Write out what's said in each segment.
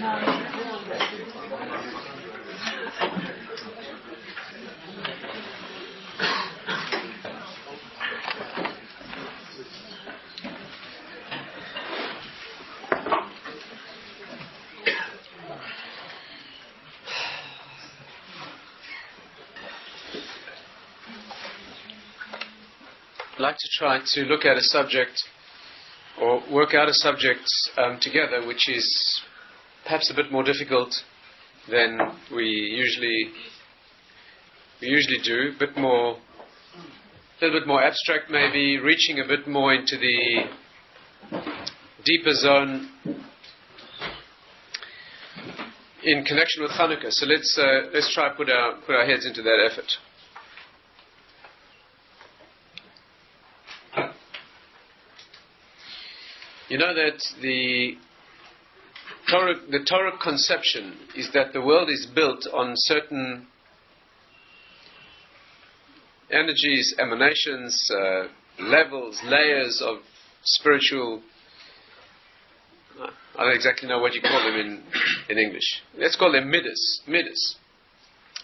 I'd like to try to look at a subject or work out a subject together which is perhaps a bit more difficult than we usually do, a little bit more abstract maybe, reaching a bit more into the deeper zone in connection with Chanukah. So let's try to put our heads into that effort. You know that the Torah conception is that the world is built on certain energies, emanations, levels, layers of spiritual. I don't exactly know what you call them in English. Let's call them Middas.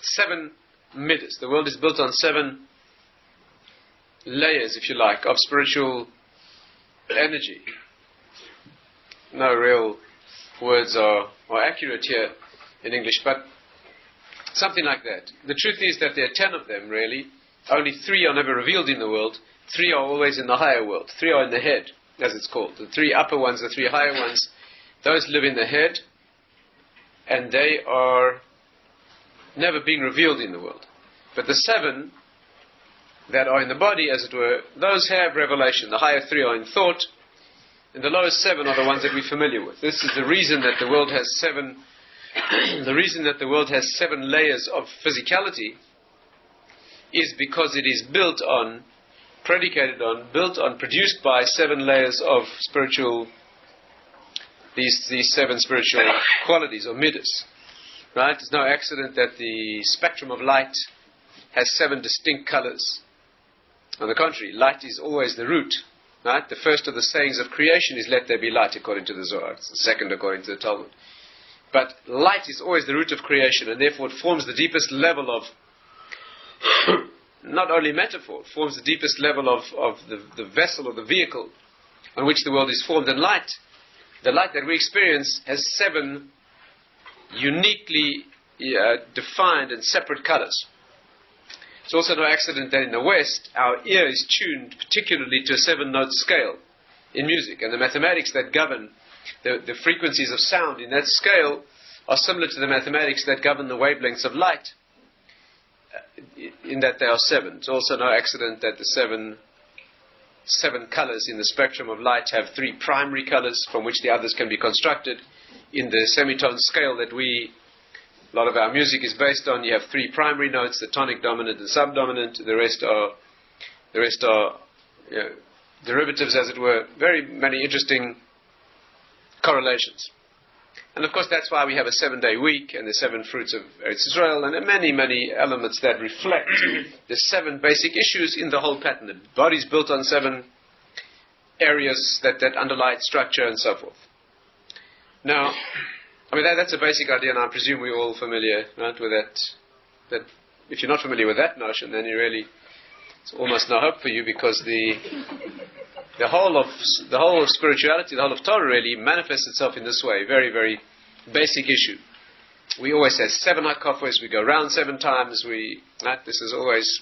7 Middas. The world is built on 7 layers, if you like, of spiritual energy. No real words are accurate here in English, but something like that. The truth is that there are 10 of them, really. Only 3 are never revealed in the world. 3 are always in the higher world. 3 are in the head, as it's called. The 3 upper ones, the 3 higher ones, those live in the head, and they are never being revealed in the world. But the 7 that are in the body, as it were, those have revelation. The higher 3 are in thought, and the lowest 7 are the ones that we're familiar with. This is the reason that the world has 7. The reason that the world has 7 layers of physicality is because it is built on, produced by 7 layers of spiritual. These 7 spiritual qualities or middas. Right? It's no accident that the spectrum of light has 7 distinct colors. On the contrary, light is always the root. Right? The first of the sayings of creation is "Let there be light," according to the Zohar. It's the second according to the Talmud. But light is always the root of creation, and therefore it forms the deepest level of not only metaphor, it forms the deepest level of the vessel or the vehicle on which the world is formed. And light, the light that we experience, has 7 uniquely defined and separate colors. It's also no accident that in the West, our ear is tuned particularly to a 7-note scale in music, and the mathematics that govern the frequencies of sound in that scale are similar to the mathematics that govern the wavelengths of light, in that they are 7. It's also no accident that the 7 colors in the spectrum of light have 3 primary colors from which the others can be constructed. In the semitone scale that a lot of our music is based on, you have 3 primary notes: the tonic, dominant, and subdominant. The rest are derivatives, as it were. Very many interesting correlations. And of course, that's why we have a 7-day week and the 7 fruits of Eretz Israel, and many, many elements that reflect the 7 basic issues in the whole pattern. The body's built on 7 areas that underlie its structure and so forth. Now, I mean, that's a basic idea, and I presume we're all familiar, right, with that. If you're not familiar with that notion, then it's almost no hope for you, because the whole of spirituality, the whole of Torah really manifests itself in this way. Very, very basic issue. We always have 7 hakafos. We go round 7 times. This is always,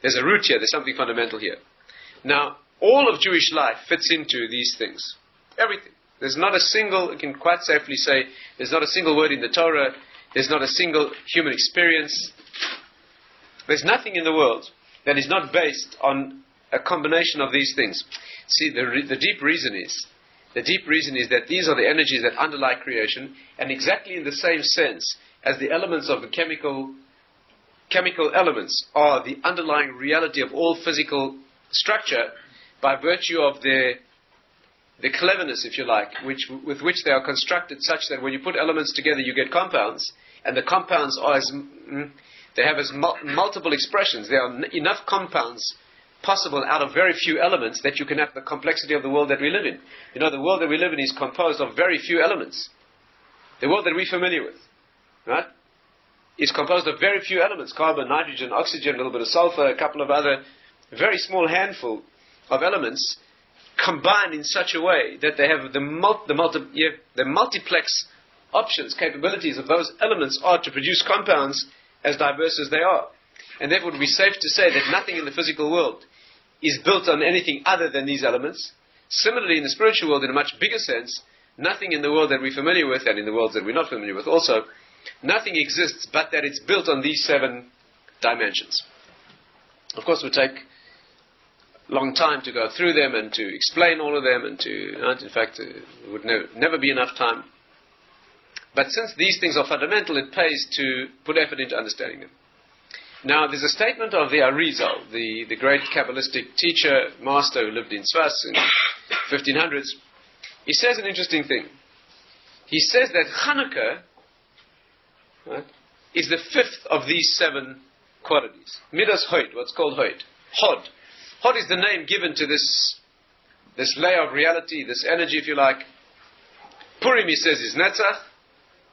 there's a root here. There's something fundamental here. Now, all of Jewish life fits into these things. Everything. There's not a single, I can quite safely say, there's not a single word in the Torah, there's not a single human experience, there's nothing in the world that is not based on a combination of these things. See, the deep reason is that these are the energies that underlie creation, and exactly in the same sense as the elements of the chemical elements are the underlying reality of all physical structure, by virtue of the cleverness, if you like, with which they are constructed, such that when you put elements together you get compounds, and the compounds are they have multiple expressions. There are enough compounds possible out of very few elements that you can have the complexity of the world that we live in. You know, the world that we live in is composed of very few elements. the world that we're familiar with, right, is composed of very few elements: carbon, nitrogen, oxygen, a little bit of sulfur, a couple of other, very small handful of elements combined in such a way that they have the multiplex options, capabilities of those elements are to produce compounds as diverse as they are. And therefore it would be safe to say that nothing in the physical world is built on anything other than these elements. Similarly, in the spiritual world, in a much bigger sense, nothing in the world that we're familiar with, and in the worlds that we're not familiar with also, nothing exists but that it's built on these 7 dimensions. Of course, it would take a long time to go through them and to explain all of them, and in fact, it would never be enough time. But since these things are fundamental, it pays to put effort into understanding them. Now, there's a statement of the Arizal, the great Kabbalistic teacher, master who lived in Sfas in the 1500s. He says an interesting thing. He says that Chanukah, right, is the 5th of these 7 qualities. Midda's Hoid, what's called Hoid. Hod. Hod is the name given to this layer of reality, this energy, if you like. Purim, he says, is Netzach,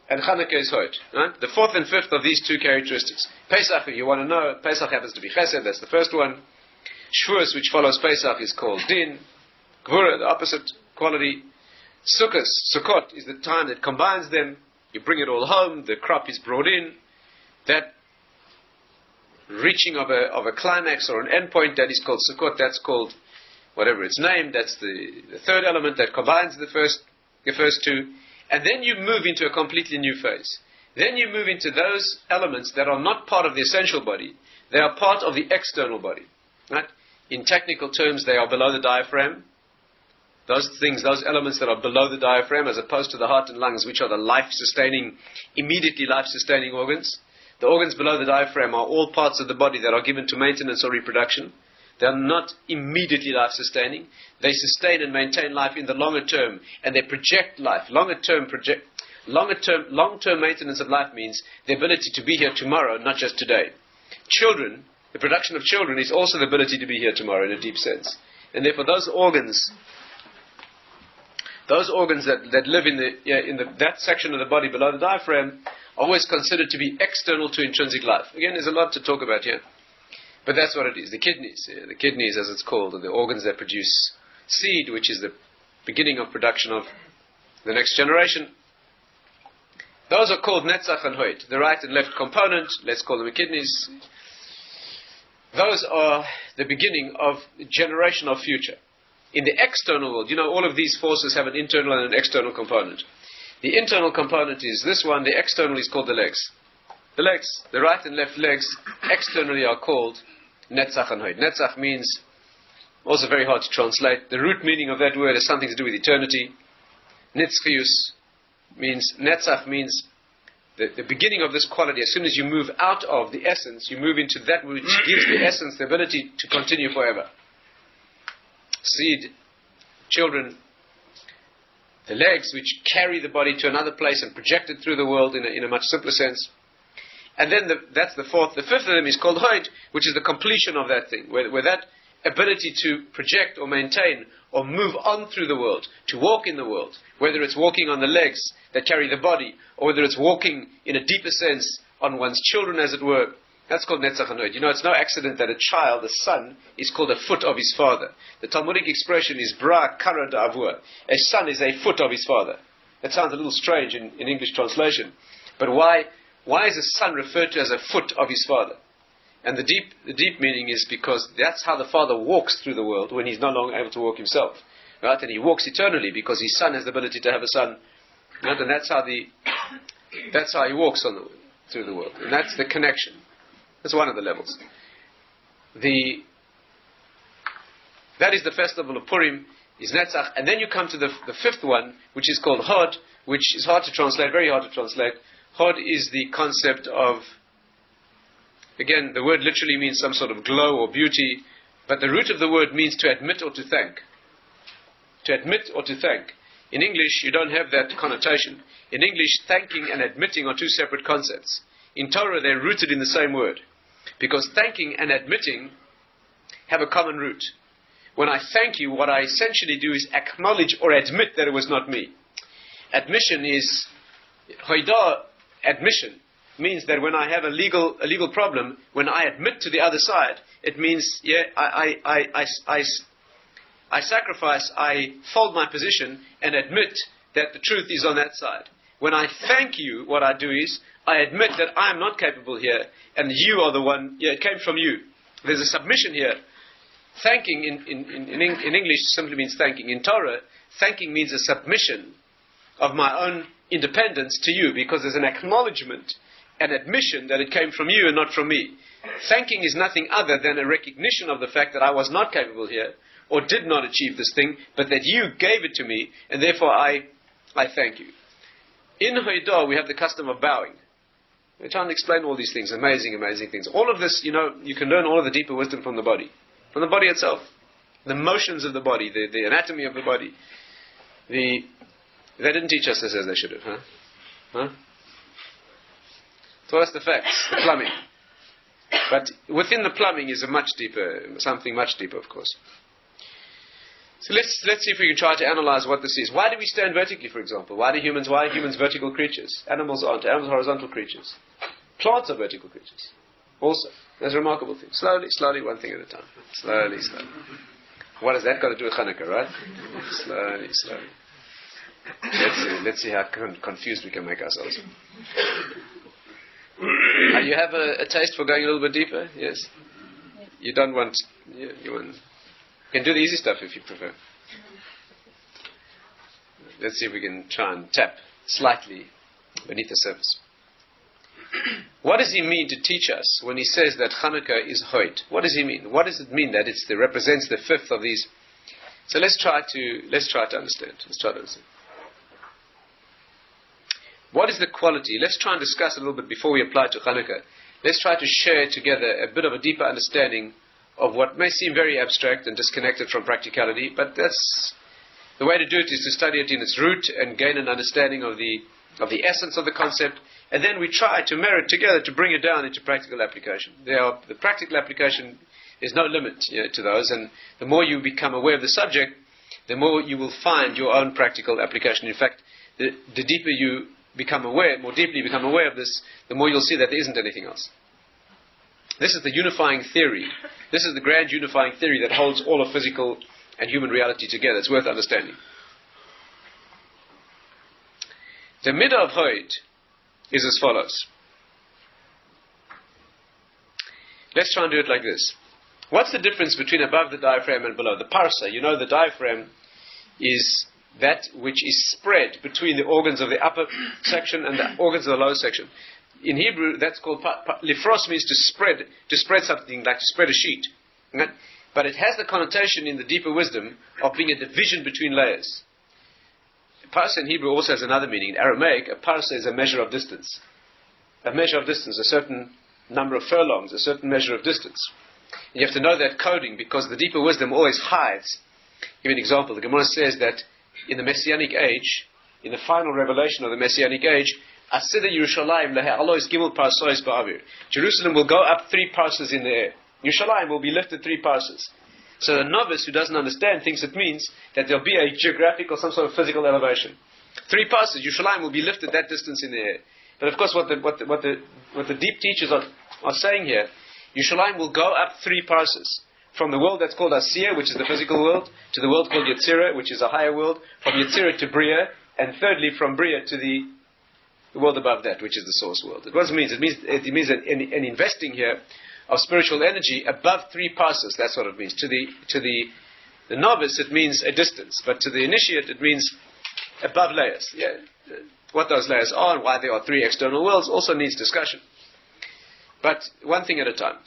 and Chanukah is Hoid. Right? The 4th and 5th of these 2 characteristics. Pesach, if you want to know, Pesach happens to be Chesed, that's the first one. Shavuos, which follows Pesach, is called Din. Gvura, the opposite quality. Sukkot is the time that combines them. You bring it all home, the crop is brought in. That reaching of a climax or an endpoint, that is called Sukkot, that's called whatever it's named, that's the 3rd element that combines the first 2. And then you move into a completely new phase. Then you move into those elements that are not part of the essential body. They are part of the external body. Right? In technical terms, they are below the diaphragm. Those elements that are below the diaphragm, as opposed to the heart and lungs, which are the immediately life-sustaining organs. The organs below the diaphragm are all parts of the body that are given to maintenance or reproduction. They are not immediately life-sustaining. They sustain and maintain life in the longer term, and they project life. Long-term maintenance of life means the ability to be here tomorrow, not just today. Children, the production of children is also the ability to be here tomorrow in a deep sense. And therefore those organs that live in that section of the body below the diaphragm are always considered to be external to intrinsic life. Again, there's a lot to talk about here. But that's what it is. The kidneys, as it's called, are the organs that produce seed, which is the beginning of production of the next generation. Those are called Netzach and Hoid, the right and left component. Let's call them the kidneys. Those are the beginning of generation of future. In the external world, all of these forces have an internal and an external component. The internal component is this one. The external is called the legs. The legs, the right and left legs, externally are called Netzach and Hoid. Netzach means, also very hard to translate. The root meaning of that word has something to do with eternity. Nitzchius means, Netzach means the beginning of this quality. As soon as you move out of the essence, you move into that which gives the essence the ability to continue forever. Seed, children, the legs which carry the body to another place and project it through the world in a much simpler sense. And then that's the 4th. The 5th of them is called Hoid, which is the completion of that thing, where that ability to project or maintain or move on through the world, to walk in the world, whether it's walking on the legs that carry the body, or whether it's walking in a deeper sense on one's children, as it were, that's called Netzach and Hoid. It's no accident that a child, a son, is called a foot of his father. The Talmudic expression is Bra Kara Da'avua. A son is a foot of his father. That sounds a little strange in English translation. But why is a son referred to as a foot of his father? And the deep meaning is because that's how the father walks through the world when he's no longer able to walk himself. Right? And he walks eternally because his son has the ability to have a son. Right? And that's how he walks through the world. And that's the connection. That's one of the levels. That is the festival of Purim, is Netzach. And then you come to the 5th one, which is called Hod, which is hard to translate, very hard to translate. Hod is the concept of, again, the word literally means some sort of glow or beauty, but the root of the word means to admit or to thank. To admit or to thank. In English, you don't have that connotation. In English, thanking and admitting are 2 separate concepts. In Torah, they're rooted in the same word. Because thanking and admitting have a common root. When I thank you, what I essentially do is acknowledge or admit that it was not me. Admission is Hoidah, admission, means that when I have a legal problem, when I admit to the other side, it means, I sacrifice, I fold my position and admit that the truth is on that side. When I thank you, what I do is, I admit that I am not capable here, and you are the one, it came from you. There's a submission here. Thanking in English simply means thanking. In Torah, thanking means a submission of my own independence to you, because there's an acknowledgement, an admission that it came from you and not from me. Thanking is nothing other than a recognition of the fact that I was not capable here, or did not achieve this thing, but that you gave it to me, and therefore I thank you. In Hoidah, we have the custom of bowing. We're trying to explain all these things, amazing things. All of this, you can learn all of the deeper wisdom from the body itself. The motions of the body, the anatomy of the body. They didn't teach us this as they should have, huh? Taught us the facts, the plumbing. But within the plumbing is something much deeper, of course. So let's see if we can try to analyze what this is. Why do we stand vertically, for example? Why are humans vertical creatures? Animals aren't. Animals are horizontal creatures. Plants are vertical creatures. Also, that's a remarkable thing. Slowly, one thing at a time. Slowly. What has that got to do with Chanukah, right? Slowly. Let's see how confused we can make ourselves. You have a taste for going a little bit deeper? Yes? You don't want... You want... You can do the easy stuff if you prefer. Let's see if we can try and tap slightly beneath the surface. What does he mean to teach us when he says that Chanukah is Hoid? What does he mean? What does it mean that represents the fifth of these? So let's try to understand. What is the quality? Let's try and discuss a little bit before we apply to Chanukah. Let's try to share together a bit of a deeper understanding of what may seem very abstract and disconnected from practicality, but that's the way to do it, is to study it in its root and gain an understanding of the essence of the concept, and then we try to marry it together to bring it down into practical application. The practical application, there's no limit to those, and the more you become aware of the subject, the more you will find your own practical application. In fact, the deeper you become aware, more deeply you become aware of this, the more you'll see that there isn't anything else. This is the unifying theory. This is the grand unifying theory that holds all of physical and human reality together. It's worth understanding. The Midda of Hoid is as follows. Let's try and do it like this. What's the difference between above the diaphragm and below? The parsa, the diaphragm is that which is spread between the organs of the upper section and the organs of the lower section. In Hebrew, that's called lifros, means to spread something, like to spread a sheet. Right? But it has the connotation in the deeper wisdom of being a division between layers. Parsa in Hebrew also has another meaning. In Aramaic, a parsa is a measure of distance. A measure of distance, a certain number of furlongs, a certain measure of distance. And you have to know that coding, because the deeper wisdom always hides. Give you an example. The Gemara says that in the Messianic age, in the final revelation of the Messianic age, Jerusalem will go up 3 parsas in the air. Yerushalayim will be lifted 3 parsas. So the novice who doesn't understand thinks it means that there'll be a geographic or some sort of physical elevation. 3 parsas, Yerushalayim will be lifted that distance in the air. But of course, what the deep teachers are saying here, Yerushalayim will go up 3 parsas. From the world that's called Asiya, which is the physical world, to the world called Yetzirah, which is a higher world, from Yetzirah to Bria, and thirdly from Bria to the world above that, which is the source world. What does it mean? It means an investing here of spiritual energy above 3 parsas. That's what it means. To the novice, it means a distance, but to the initiate, it means above layers. Yeah. What those layers are and why there are 3 external worlds also needs discussion. But one thing at a time.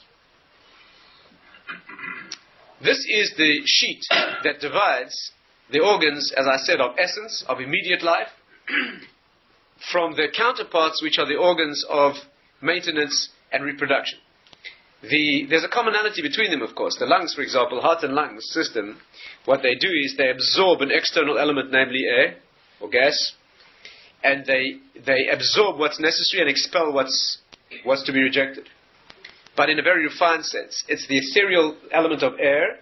This is the sheet that divides the organs, as I said, of essence, of immediate life, from their counterparts, which are the organs of maintenance and reproduction. There's a commonality between them, of course. The lungs, for example, heart and lungs system, what they do is they absorb an external element, namely air or gas, and they absorb what's necessary and expel what's to be rejected. But in a very refined sense. It's the ethereal element of air,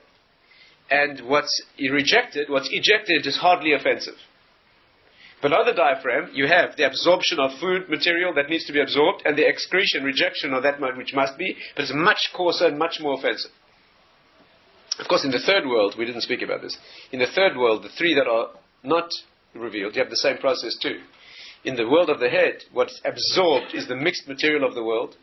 and what's rejected, what's ejected, is hardly offensive. Below the diaphragm, you have the absorption of food material that needs to be absorbed and the excretion, rejection of that which must be, but it's much coarser and much more offensive. Of course, in the third world, we didn't speak about this. In the third world, the three that are not revealed, you have the same process too. In the world of the head, what's absorbed is the mixed material of the world.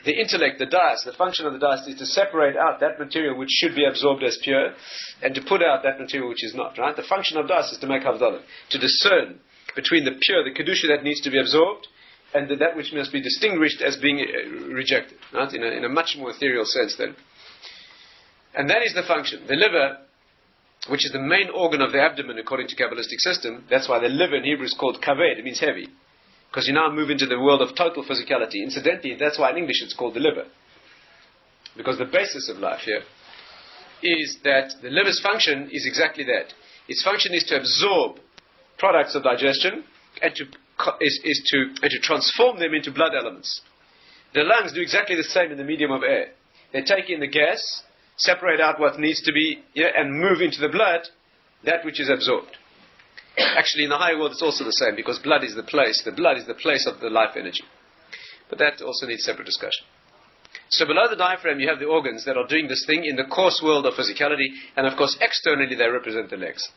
The intellect, the dais, the function of the dais is to separate out that material which should be absorbed as pure and to put out that material which is not, right? The function of dais is to make havdalah, to discern between the pure, the kedusha that needs to be absorbed and that which must be distinguished as being rejected, right? In a much more ethereal sense then. And that is the function. The liver, which is the main organ of the abdomen according to Kabbalistic system, that's why the liver in Hebrew is called kaved, it means heavy. Because you now move into the world of total physicality. Incidentally, that's why in English it's called the liver. Because the basis of life here is that the liver's function is exactly that. Its function is to absorb products of digestion and to transform them into blood elements. The lungs do exactly the same in the medium of air. They take in the gas, separate out what needs to be, and move into the blood that which is absorbed. Actually, in the higher world, it's also the same, because blood is the place. The blood is the place of the life energy. But that also needs separate discussion. So below the diaphragm, you have the organs that are doing this thing in the coarse world of physicality, and of course, externally, they represent the legs.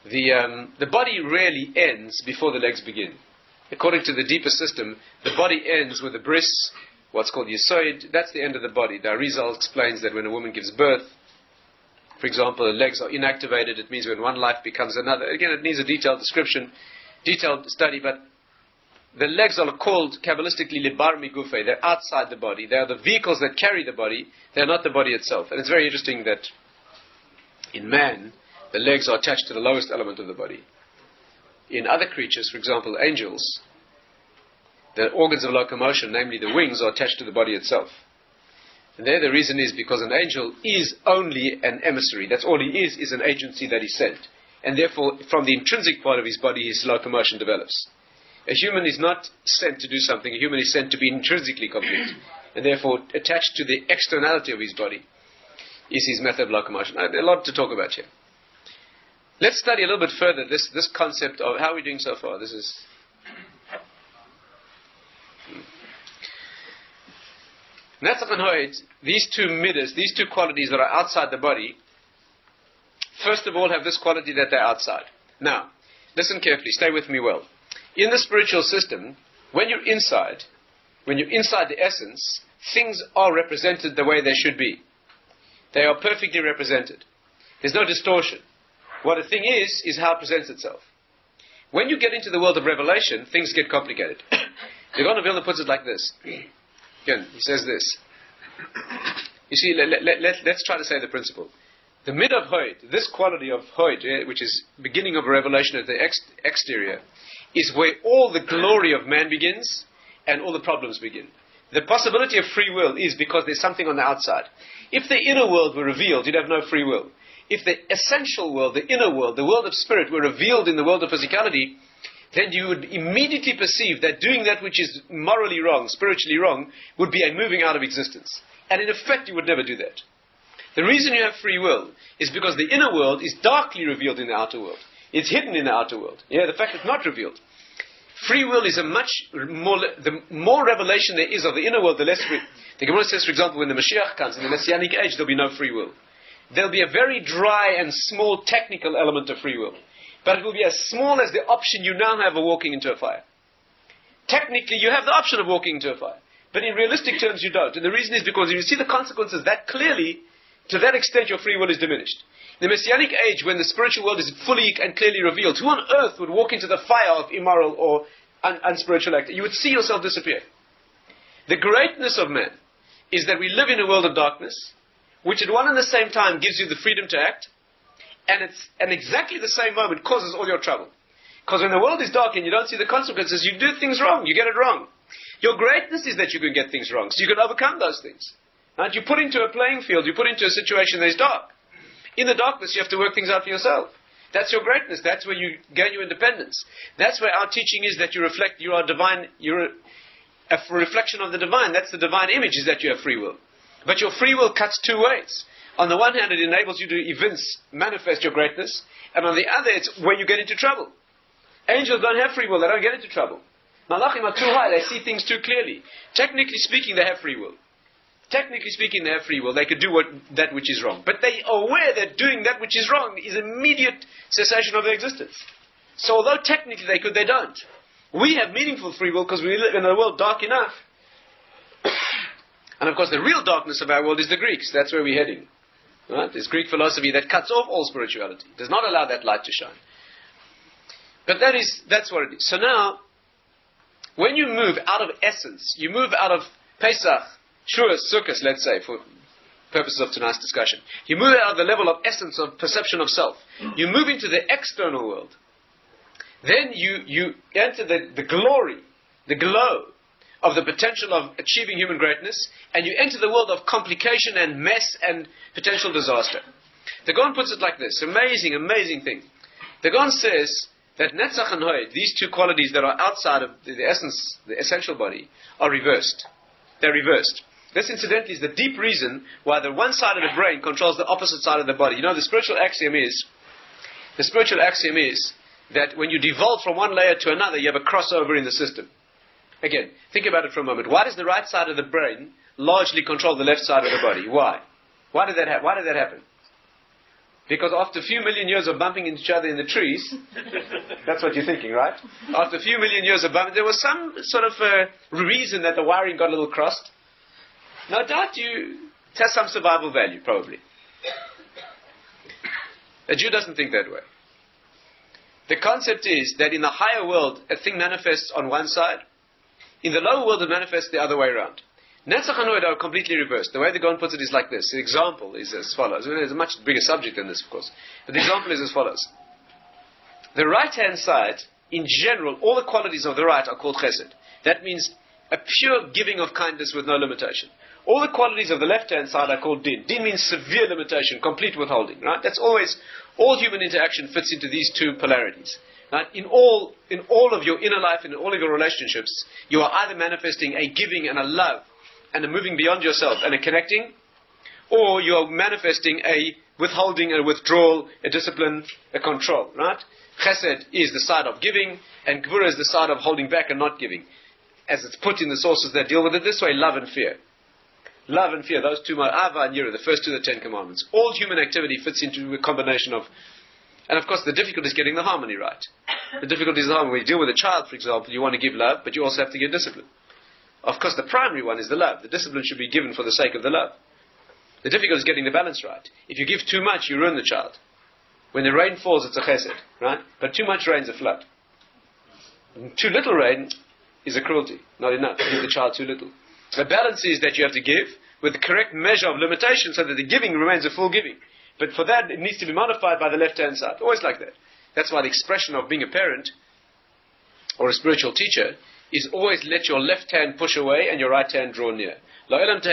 The body rarely ends before the legs begin. According to the deeper system, the body ends with the bris, what's called yesod. That's the end of the body. The Arizal explains that when a woman gives birth, for example, the legs are inactivated. It means when one life becomes another. Again, it needs a detailed description, detailed study, but the legs are called Kabbalistically libar migufe. They're outside the body. They are the vehicles that carry the body. They're not the body itself. And it's very interesting that in man, the legs are attached to the lowest element of the body. In other creatures, for example, angels, the organs of locomotion, namely the wings, are attached to the body itself. And there the reason is because an angel is only an emissary. That's all he is an agency that is sent. And therefore, from the intrinsic part of his body, his locomotion develops. A human is not sent to do something. A human is sent to be intrinsically complete. And therefore, attached to the externality of his body is his method of locomotion. There's a lot to talk about here. Let's study a little bit further this concept of how we're doing so far. This is... Netzach and Hoid, these two middas, these two qualities that are outside the body, first of all have this quality that they're outside. Now, listen carefully, stay with me well. In the spiritual system, when you're inside the essence, things are represented the way they should be. They are perfectly represented. There's no distortion. What a thing is how it presents itself. When you get into the world of revelation, things get complicated. The Gaon of Vilna puts it like this. Again, he says this. You see, let's try to say the principle. The Midda of Hoid, this quality of Hoid, which is beginning of a revelation at the exterior, is where all the glory of man begins and all the problems begin. The possibility of free will is because there's something on the outside. If the inner world were revealed, you'd have no free will. If the essential world, the inner world, the world of spirit were revealed in the world of physicality, then you would immediately perceive that doing that which is morally wrong, spiritually wrong, would be a moving out of existence. And in effect, you would never do that. The reason you have free will is because the inner world is darkly revealed in the outer world. It's hidden in the outer world. The fact it's not revealed. Free will is a much more, the more revelation there is of the inner world, the less free. The Gemara says, for example, when the Mashiach comes, in the Messianic age, there'll be no free will. There'll be a very dry and small technical element of free will. But it will be as small as the option you now have of walking into a fire. Technically, you have the option of walking into a fire. But in realistic terms, you don't. And the reason is because you see the consequences that clearly, to that extent, your free will is diminished. In the Messianic age, when the spiritual world is fully and clearly revealed, who on earth would walk into the fire of immoral or unspiritual act? You would see yourself disappear. The greatness of man is that we live in a world of darkness, which at one and the same time gives you the freedom to act, and exactly the same moment causes all your trouble. Because when the world is dark and you don't see the consequences, you do things wrong, you get it wrong. Your greatness is that you can get things wrong, so you can overcome those things. Right? You put into a playing field, you put into a situation that is dark. In the darkness, you have to work things out for yourself. That's your greatness. That's where you gain your independence. That's where our teaching is that you reflect, you are divine, you're a reflection of the divine. That's the divine image, is that you have free will. But your free will cuts two ways. On the one hand, it enables you to manifest your greatness, and on the other, it's where you get into trouble. Angels don't have free will. They don't get into trouble. Malachim are too high. They see things too clearly. Technically speaking, they have free will. Technically speaking, they have free will. They could do that which is wrong. But they are aware that doing that which is wrong is immediate cessation of their existence. So although technically they could, they don't. We have meaningful free will because we live in a world dark enough. And of course the real darkness of our world is the Greeks. That's where we're heading. Right? It's Greek philosophy that cuts off all spirituality. Does not allow that light to shine. But that's what it is. So now, when you move out of essence, you move out of Pesach, Shavuos, Sukkot, let's say, for purposes of tonight's discussion. You move out of the level of essence of perception of self. You move into the external world. Then you enter the glory, the glow of the potential of achieving human greatness, and you enter the world of complication and mess and potential disaster. The Gaon puts it like this, amazing, amazing thing. The Gaon says that Netzach and Hod, these two qualities that are outside of the essence, the essential body, are reversed. They're reversed. This, incidentally, is the deep reason why the one side of the brain controls the opposite side of the body. You know, the spiritual axiom is that when you devolve from one layer to another, you have a crossover in the system. Again, think about it for a moment. Why does the right side of the brain largely control the left side of the body? Why? Why did that happen? Because after a few million years of bumping into each other in the trees, that's what you're thinking, right? After a few million years of bumping, there was some sort of reason that the wiring got a little crossed. No doubt it has some survival value, probably. A Jew doesn't think that way. The concept is that in the higher world, a thing manifests on one side. In the lower world, it manifests the other way around. Netzach and Hod are completely reversed. The way the Gaon puts it is like this. The example is as follows. There's a much bigger subject than this, of course. But the example is as follows. The right-hand side, in general, all the qualities of the right are called chesed. That means a pure giving of kindness with no limitation. All the qualities of the left-hand side are called din. Din means severe limitation, complete withholding. Right? That's always, all human interaction fits into these two polarities. Right? In all of your inner life and in all of your relationships, you are either manifesting a giving and a love and a moving beyond yourself and a connecting, or you are manifesting a withholding, a withdrawal, a discipline, a control. Right? Chesed is the side of giving, and Gvura is the side of holding back and not giving. As it's put in the sources that deal with it this way, love and fear. Love and fear, those two are Ava and Yira, the first two of the Ten Commandments. All human activity fits into a combination of. And of course, the difficulty is getting the harmony right. The difficulty is the harmony. When you deal with a child, for example, you want to give love, but you also have to give discipline. Of course, the primary one is the love. The discipline should be given for the sake of the love. The difficulty is getting the balance right. If you give too much, you ruin the child. When the rain falls, it's a chesed, right? But too much rain is a flood. Too little rain is a cruelty. Not enough. You give the child too little. The balance is that you have to give with the correct measure of limitation so that the giving remains a full giving. But for that, it needs to be modified by the left-hand side. Always like that. That's why the expression of being a parent or a spiritual teacher is always let your left hand push away and your right hand draw near.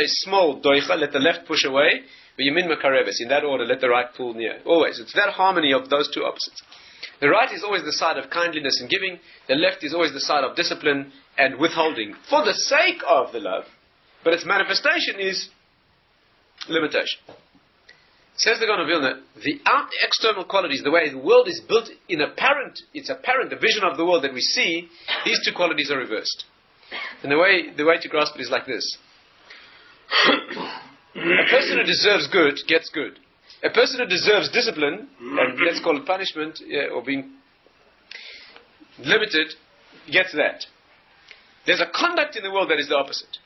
Small doicha, let the left push away. In that order, let the right pull near. Always. It's that harmony of those two opposites. The right is always the side of kindliness and giving. The left is always the side of discipline and withholding for the sake of the love. But its manifestation is limitation. Says the Gaon of Vilna, the external qualities, the way the world is built it's apparent, the vision of the world that we see, these two qualities are reversed. And the way to grasp it is like this. A person who deserves good gets good. A person who deserves discipline, and let's call it punishment, or being limited, gets that. There's a conduct in the world that is the opposite.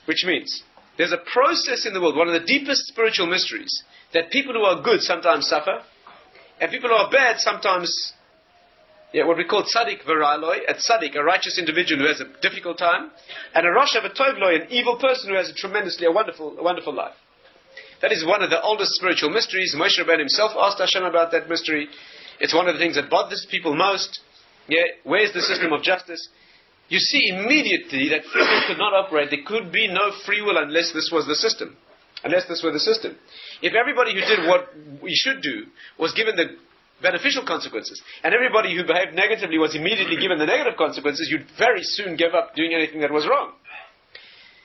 Which means, there's a process in the world, one of the deepest spiritual mysteries, that people who are good sometimes suffer, and people who are bad sometimes, what we call tzaddik v'ra'loi, a tzaddik, a righteous individual who has a difficult time, and a rasha v'tovloi, an evil person who has a wonderful life. That is one of the oldest spiritual mysteries. Moshe Rabbeinu himself asked Hashem about that mystery. It's one of the things that bothers people most. Where's the system of justice? You see immediately that free will could not operate. There could be no free will unless this was the system. Unless this were the system. If everybody who did what we should do was given the beneficial consequences, and everybody who behaved negatively was immediately given the negative consequences, you'd very soon give up doing anything that was wrong.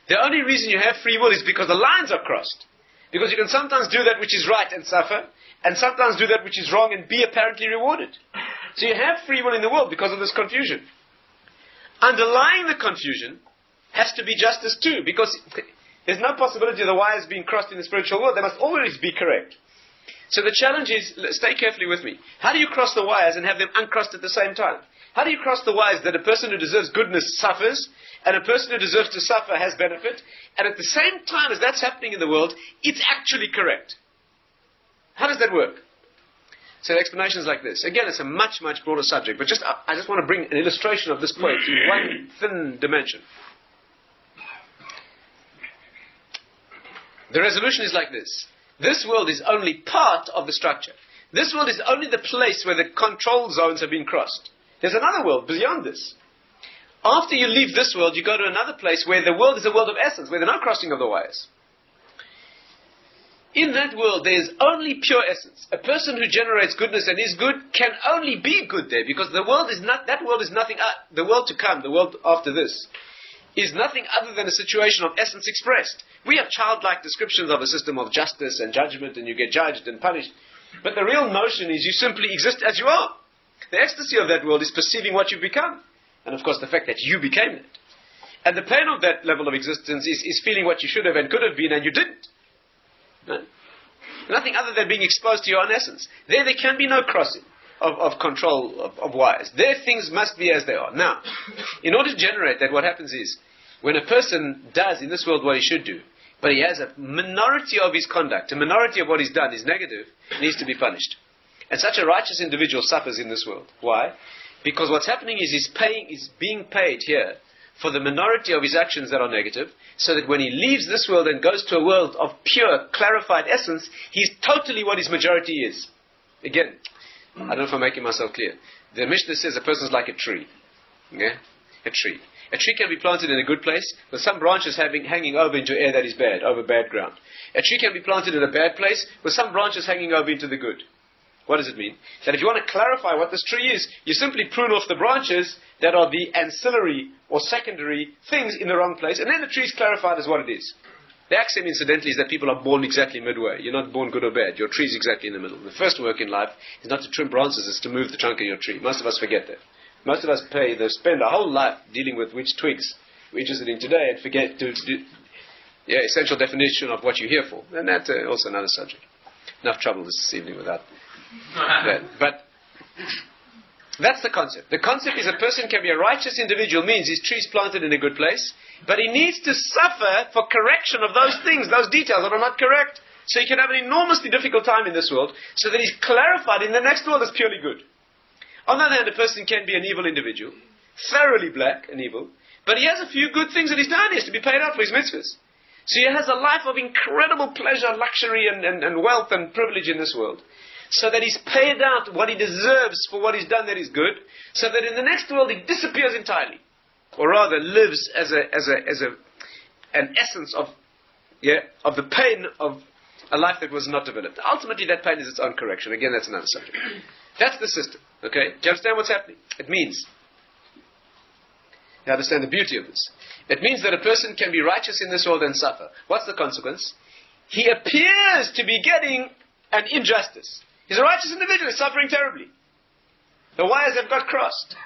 The only reason you have free will is because the lines are crossed. Because you can sometimes do that which is right and suffer, and sometimes do that which is wrong and be apparently rewarded. So you have free will in the world because of this confusion. Underlying the confusion has to be justice too, because there's no possibility of the wires being crossed in the spiritual world. They must always be correct. So the challenge is, stay carefully with me. How do you cross the wires and have them uncrossed at the same time? How do you cross the wires that a person who deserves goodness suffers, and a person who deserves to suffer has benefit, and at the same time as that's happening in the world, it's actually correct? How does that work? So the explanation is like this. Again, it's a much, much broader subject, but I just want to bring an illustration of this point in one thin dimension. The resolution is like this. This world is only part of the structure. This world is only the place where the control zones have been crossed. There's another world beyond this. After you leave this world, you go to another place where the world is a world of essence, where there's no crossing of the wires. In that world, there is only pure essence. A person who generates goodness and is good can only be good there, because the world is nothing. The world to come, the world after this, is nothing other than a situation of essence expressed. We have childlike descriptions of a system of justice and judgment, and you get judged and punished. But the real notion is you simply exist as you are. The ecstasy of that world is perceiving what you've become. And of course the fact that you became it. And the pain of that level of existence is feeling what you should have and could have been and you didn't. No? Nothing other than being exposed to your own essence. There can be no crossing of control of wires. There things must be as they are. Now, in order to generate that, what happens is, when a person does in this world what he should do, but he has a minority of his conduct, a minority of what he's done is negative, needs to be punished. And such a righteous individual suffers in this world. Why? Because what's happening is he's being paid here for the minority of his actions that are negative, so that when he leaves this world and goes to a world of pure, clarified essence, he's totally what his majority is. Again, I don't know if I'm making myself clear. The Mishnah says a person's like a tree. Yeah? A tree. A tree can be planted in a good place, with some branches hanging over into air that is bad, over bad ground. A tree can be planted in a bad place, with some branches hanging over into the good. What does it mean? That if you want to clarify what this tree is, you simply prune off the branches that are the ancillary or secondary things in the wrong place, and then the tree is clarified as what it is. The axiom, incidentally, is that people are born exactly midway. You're not born good or bad. Your tree is exactly in the middle. The first work in life is not to trim branches, it's to move the trunk of your tree. Most of us forget that. Most of us spend our whole life dealing with which twigs we're interested in today and forget to do essential definition of what you're here for. And that's also another subject. Enough trouble this evening without that. But that's the concept. The concept is a person can be a righteous individual, means his tree is planted in a good place, but he needs to suffer for correction of those things, those details that are not correct. So he can have an enormously difficult time in this world, so that he's clarified in the next world as purely good. On the other hand, a person can be an evil individual, thoroughly black and evil, but he has a few good things that he's done. He has to be paid out for his mitzvahs. So he has a life of incredible pleasure, luxury, and wealth and privilege in this world, so that he's paid out what he deserves for what he's done that is good, so that in the next world he disappears entirely, or rather lives as an essence of the pain of a life that was not developed. Ultimately, that pain is its own correction. Again, that's another subject. That's the system. Okay? Do you understand what's happening? It means, you understand the beauty of this. It means that a person can be righteous in this world and suffer. What's the consequence? He appears to be getting an injustice. He's a righteous individual, he's suffering terribly. The wires have got crossed.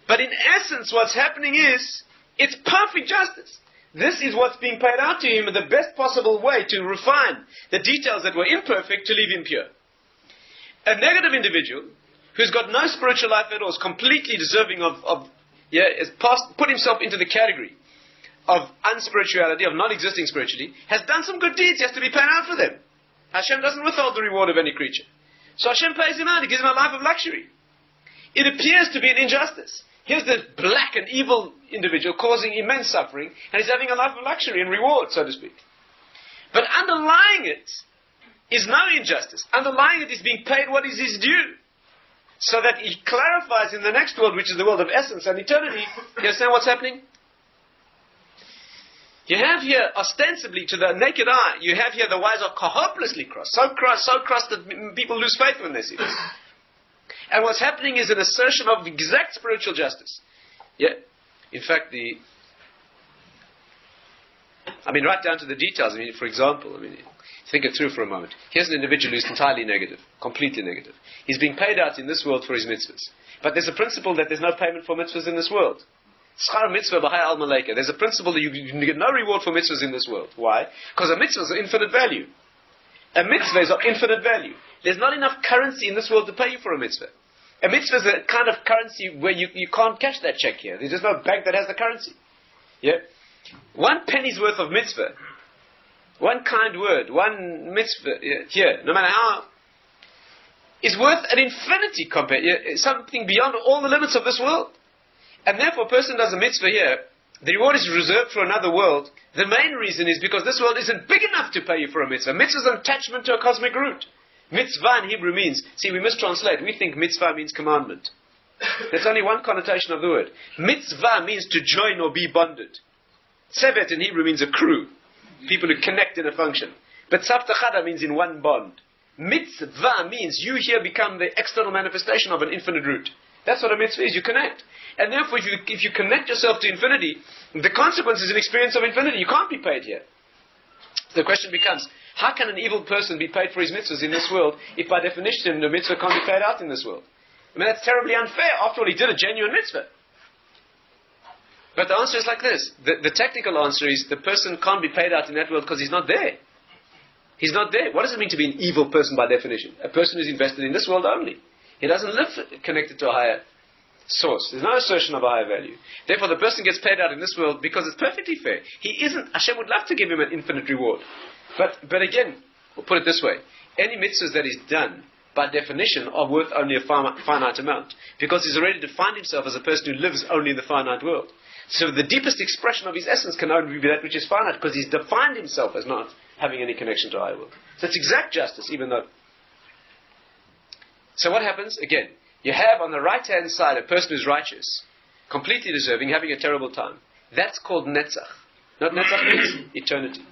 But in essence, what's happening is, it's perfect justice. This is what's being paid out to him in the best possible way to refine the details that were imperfect to leave him pure. A negative individual who's got no spiritual life at all is completely deserving has put himself into the category of unspirituality, of non-existing spirituality, has done some good deeds, he has to be paid out for them. Hashem doesn't withhold the reward of any creature. So Hashem pays him out, he gives him a life of luxury. It appears to be an injustice. Here's this black and evil individual causing immense suffering, and he's having a life of luxury and reward, so to speak. But underlying it is no injustice. Underlying it is being paid what is his due. So that he clarifies in the next world, which is the world of essence and eternity. You understand what's happening? You have here, ostensibly, to the naked eye, you have here the wires are hopelessly crossed. So crossed that people lose faith when they see this. And what's happening is an assertion of exact spiritual justice. Yeah. In fact, right down to the details. For example, Think it through for a moment. Here's an individual who's entirely negative, completely negative. He's being paid out in this world for his mitzvahs. But there's a principle that there's no payment for mitzvahs in this world. Schar mitzvah b'chai al malaika. There's a principle that you get no reward for mitzvahs in this world. Why? Because a mitzvah is of infinite value. A mitzvah is of infinite value. There's not enough currency in this world to pay you for a mitzvah. A mitzvah is a kind of currency where you can't cash that check here. There's just no bank that has the currency. Yeah? 1 penny's worth of mitzvah, one kind word, one mitzvah here, no matter how, is worth an infinity compared, something beyond all the limits of this world. And therefore a person does a mitzvah here, the reward is reserved for another world. The main reason is because this world isn't big enough to pay you for a mitzvah. Mitzvah is an attachment to a cosmic root. Mitzvah in Hebrew means, see, we mistranslate. We think mitzvah means commandment. That's only one connotation of the word. Mitzvah means to join or be bonded. Tzevet in Hebrew means a crew. People who connect in a function. But tzavtachada means in one bond. Mitzvah means you here become the external manifestation of an infinite root. That's what a mitzvah is. You connect. And therefore, if you connect yourself to infinity, the consequence is an experience of infinity. You can't be paid here. The question becomes, how can an evil person be paid for his mitzvahs in this world if by definition the mitzvah can't be paid out in this world? I mean, that's terribly unfair. After all, he did a genuine mitzvah. But the answer is like this. The technical answer is the person can't be paid out in that world because he's not there. He's not there. What does it mean to be an evil person by definition? A person who's invested in this world only. He doesn't live connected to a higher source. There's no assertion of a higher value. Therefore, the person gets paid out in this world because it's perfectly fair. He isn't. Hashem would love to give him an infinite reward. But again, we'll put it this way. Any mitzvahs that he's done, by definition, are worth only a finite amount. Because he's already defined himself as a person who lives only in the finite world. So the deepest expression of his essence can only be that which is finite, because he's defined himself as not having any connection to a higher world. So it's exact justice, even though... So what happens? Again, you have on the right-hand side a person who's righteous, completely deserving, having a terrible time. That's called netzach. Not netzach means eternity.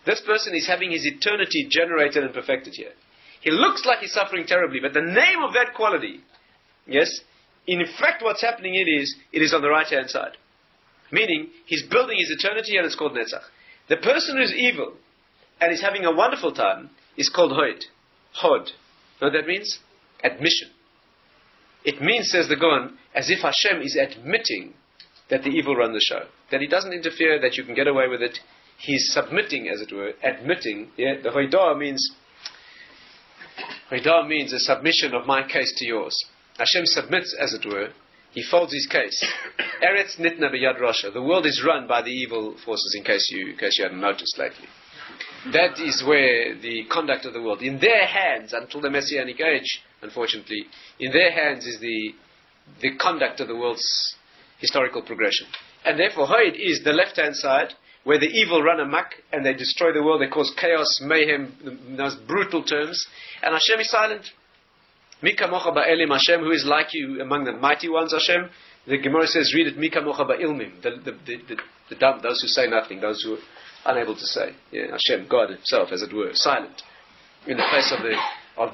This person is having his eternity generated and perfected here. He looks like he's suffering terribly, but the name of that quality, yes, in fact what's happening it is on the right-hand side. Meaning, he's building his eternity and it's called netzach. The person who's evil and is having a wonderful time is called hod. Hod. You know what that means? Admission. It means, says the Gaon, as if Hashem is admitting that the evil run the show. That he doesn't interfere, that you can get away with it. He's submitting, as it were, admitting. Yeah? The hoidah means a submission of my case to yours. Hashem submits, as it were. He folds his case. Eretz nitna b'yad rasha. The world is run by the evil forces, in case you hadn't noticed lately. That is where the conduct of the world, in their hands, until the Messianic age, unfortunately, in their hands is the conduct of the world's historical progression. And therefore, Hod is the left-hand side, where the evil run amok and they destroy the world, they cause chaos, mayhem, in those brutal terms, and Hashem is silent. Mika mocha ba'elim Hashem, who is like you among the mighty ones, Hashem. The Gemara says, read it, Mika mocha ba'ilmim, the dumb, those who say nothing, those who are unable to say. Yeah, Hashem, God himself, as it were, silent in the face of the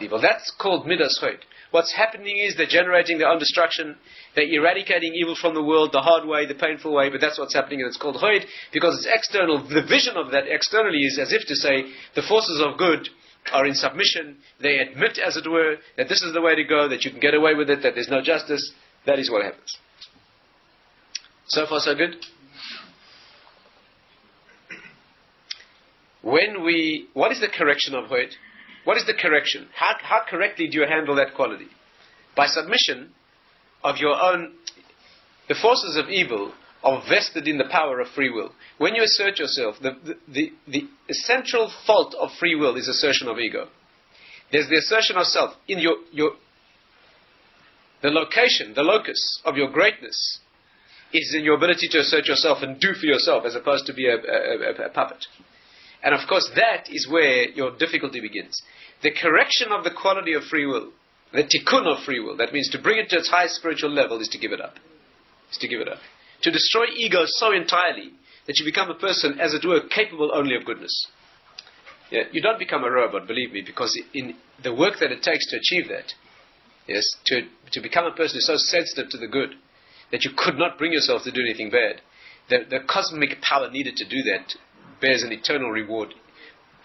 evil. That's called Midda's Hod. What's happening is they're generating their own destruction, they're eradicating evil from the world, the hard way, the painful way, but that's what's happening, and it's called Hod, because it's external. The vision of that externally is as if to say, the forces of good are in submission, they admit, as it were, that this is the way to go, that you can get away with it, that there's no justice. That is what happens. So far, so good? What is the correction of Hod? What is the correction? How correctly do you handle that quality? By submission of your own... The forces of evil are vested in the power of free will. When you assert yourself, the essential fault of free will is assertion of ego. There's the assertion of self. In the location, the locus of your greatness is in your ability to assert yourself and do for yourself as opposed to be a puppet. And of course that is where your difficulty begins. The correction of the quality of free will, the tikkun of free will, that means to bring it to its highest spiritual level, is to give it up. To destroy ego so entirely that you become a person, as it were, capable only of goodness. Yeah, you don't become a robot, believe me, because in the work that it takes to achieve that, yes, to become a person who's so sensitive to the good that you could not bring yourself to do anything bad, the cosmic power needed to do that bears an eternal reward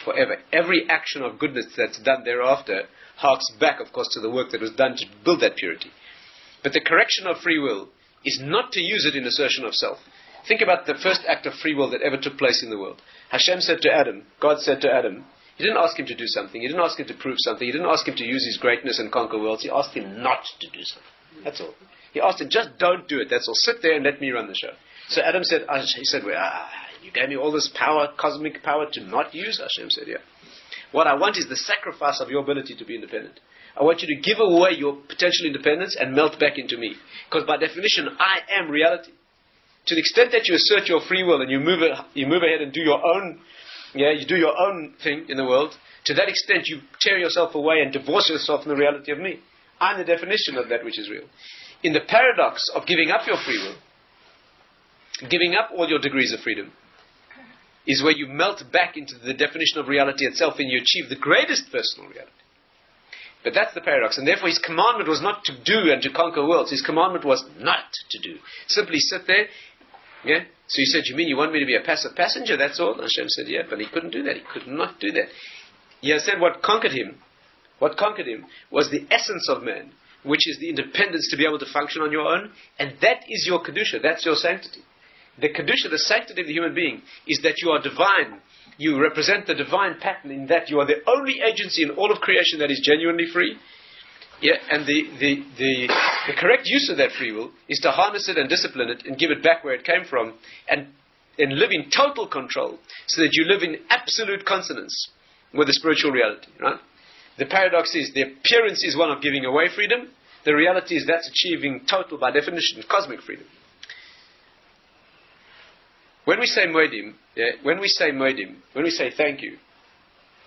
forever. Every action of goodness that's done thereafter harks back, of course, to the work that was done to build that purity. But the correction of free will is not to use it in assertion of self. Think about the first act of free will that ever took place in the world. Hashem said to Adam, God said to Adam, He didn't ask him to do something, He didn't ask him to prove something, He didn't ask him to use his greatness and conquer worlds, He asked him not to do something. That's all. He asked him, just don't do it, that's all. Sit there and let me run the show. So Adam said, you gave me all this power, cosmic power to not use? Hashem said, yeah. What I want is the sacrifice of your ability to be independent. I want you to give away your potential independence and melt back into me. Because by definition, I am reality. To the extent that you assert your free will and you move ahead and do your own, you do your own thing in the world, to that extent you tear yourself away and divorce yourself from the reality of me. I'm the definition of that which is real. In the paradox of giving up your free will, giving up all your degrees of freedom, is where you melt back into the definition of reality itself and you achieve the greatest personal reality. But that's the paradox. And therefore his commandment was not to do and to conquer worlds. His commandment was not to do. Simply sit there. Yeah? So he said, you mean you want me to be a passive passenger? That's all? Hashem said, yeah, but he couldn't do that. He could not do that. He said what conquered him was the essence of man, which is the independence to be able to function on your own. And that is your Kedusha. That's your sanctity. The Kedusha, the sanctity of the human being, is that you are divine. You represent the divine pattern in that you are the only agency in all of creation that is genuinely free. Yeah, and the correct use of that free will is to harness it and discipline it and give it back where it came from and live in total control so that you live in absolute consonance with the spiritual reality. Right? The paradox is the appearance is one of giving away freedom. The reality is that's achieving total, by definition, cosmic freedom. When we say moedim, when we say thank you,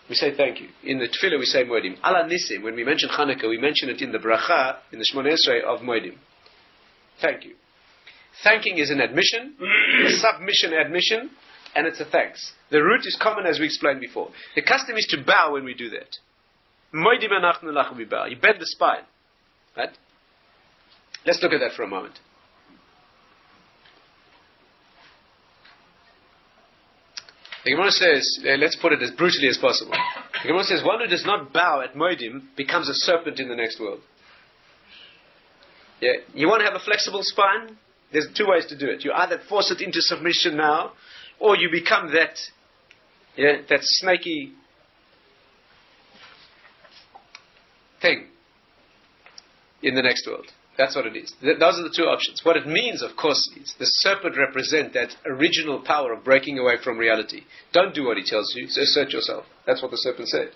we say thank you. In the tefillah we say moedim. Ala nisim, when we mention Chanukah, we mention it in the bracha, in the Shmoneh Esrei of moedim. Thank you. Thanking is an admission, a submission admission, and it's a thanks. The root is common as we explained before. The custom is to bow when we do that. Moedim anachnu lach, we bow. You bend the spine. Right? Let's look at that for a moment. The Gemara says, let's put it as brutally as possible. The Gemara says, one who does not bow at Moedim becomes a serpent in the next world. Yeah, you want to have a flexible spine? There's two ways to do it. You either force it into submission now, or you become that snaky thing in the next world. That's what it is. Those are the two options. What it means, of course, is the serpent represents that original power of breaking away from reality. Don't do what he tells you, so assert yourself. That's what the serpent said.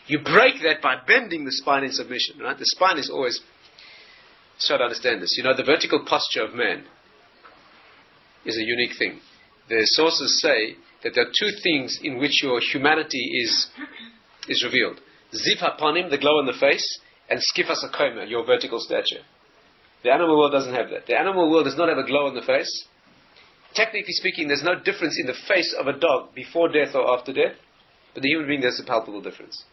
You break that by bending the spine in submission. Right? The spine is always... Try to understand this. The vertical posture of man is a unique thing. The sources say that there are two things in which your humanity is revealed. Ziv hapanim, the glow on the face, and skifas hakoma, your vertical stature. The animal world doesn't have that. The animal world does not have a glow on the face. Technically speaking, there's no difference in the face of a dog before death or after death. But the human being, there's a palpable difference.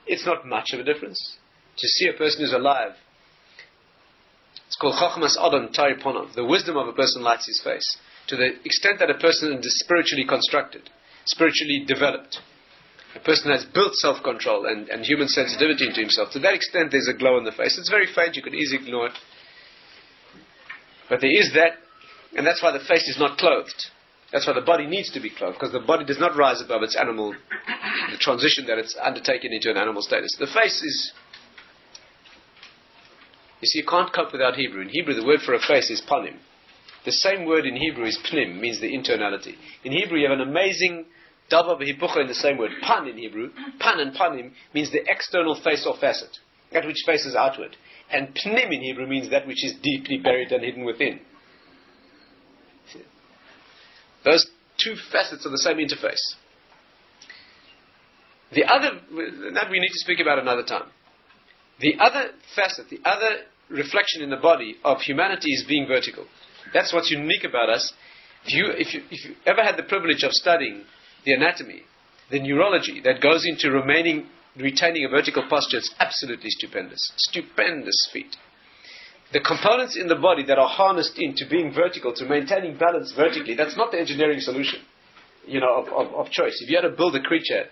It's not much of a difference. To see a person who's alive, it's called Chochmas Adam Tariponov. The wisdom of a person lights his face. To the extent that a person is spiritually constructed, spiritually developed, a person has built self-control and human sensitivity into himself. To that extent, there's a glow on the face. It's very faint. You could easily ignore it. But there is that, and that's why the face is not clothed. That's why the body needs to be clothed, because the body does not rise above its animal, the transition that it's undertaken into an animal status. The face is... You see, you can't cope without Hebrew. In Hebrew, the word for a face is panim. The same word in Hebrew is pnim, means the internality. In Hebrew, you have an amazing... Dava v'hipucha in the same word. Pan in Hebrew, pan and panim means the external face or facet, that which faces outward. And pnim in Hebrew means that which is deeply buried and hidden within. Those two facets are the same interface. The other, that we need to speak about another time. The other facet, the other reflection in the body of humanity is being vertical. That's what's unique about us. If you ever had the privilege of studying the anatomy, the neurology that goes into retaining a vertical posture, it's absolutely stupendous. Stupendous feat. The components in the body that are harnessed into being vertical, to maintaining balance vertically, that's not the engineering solution. of choice. If you had to build a creature,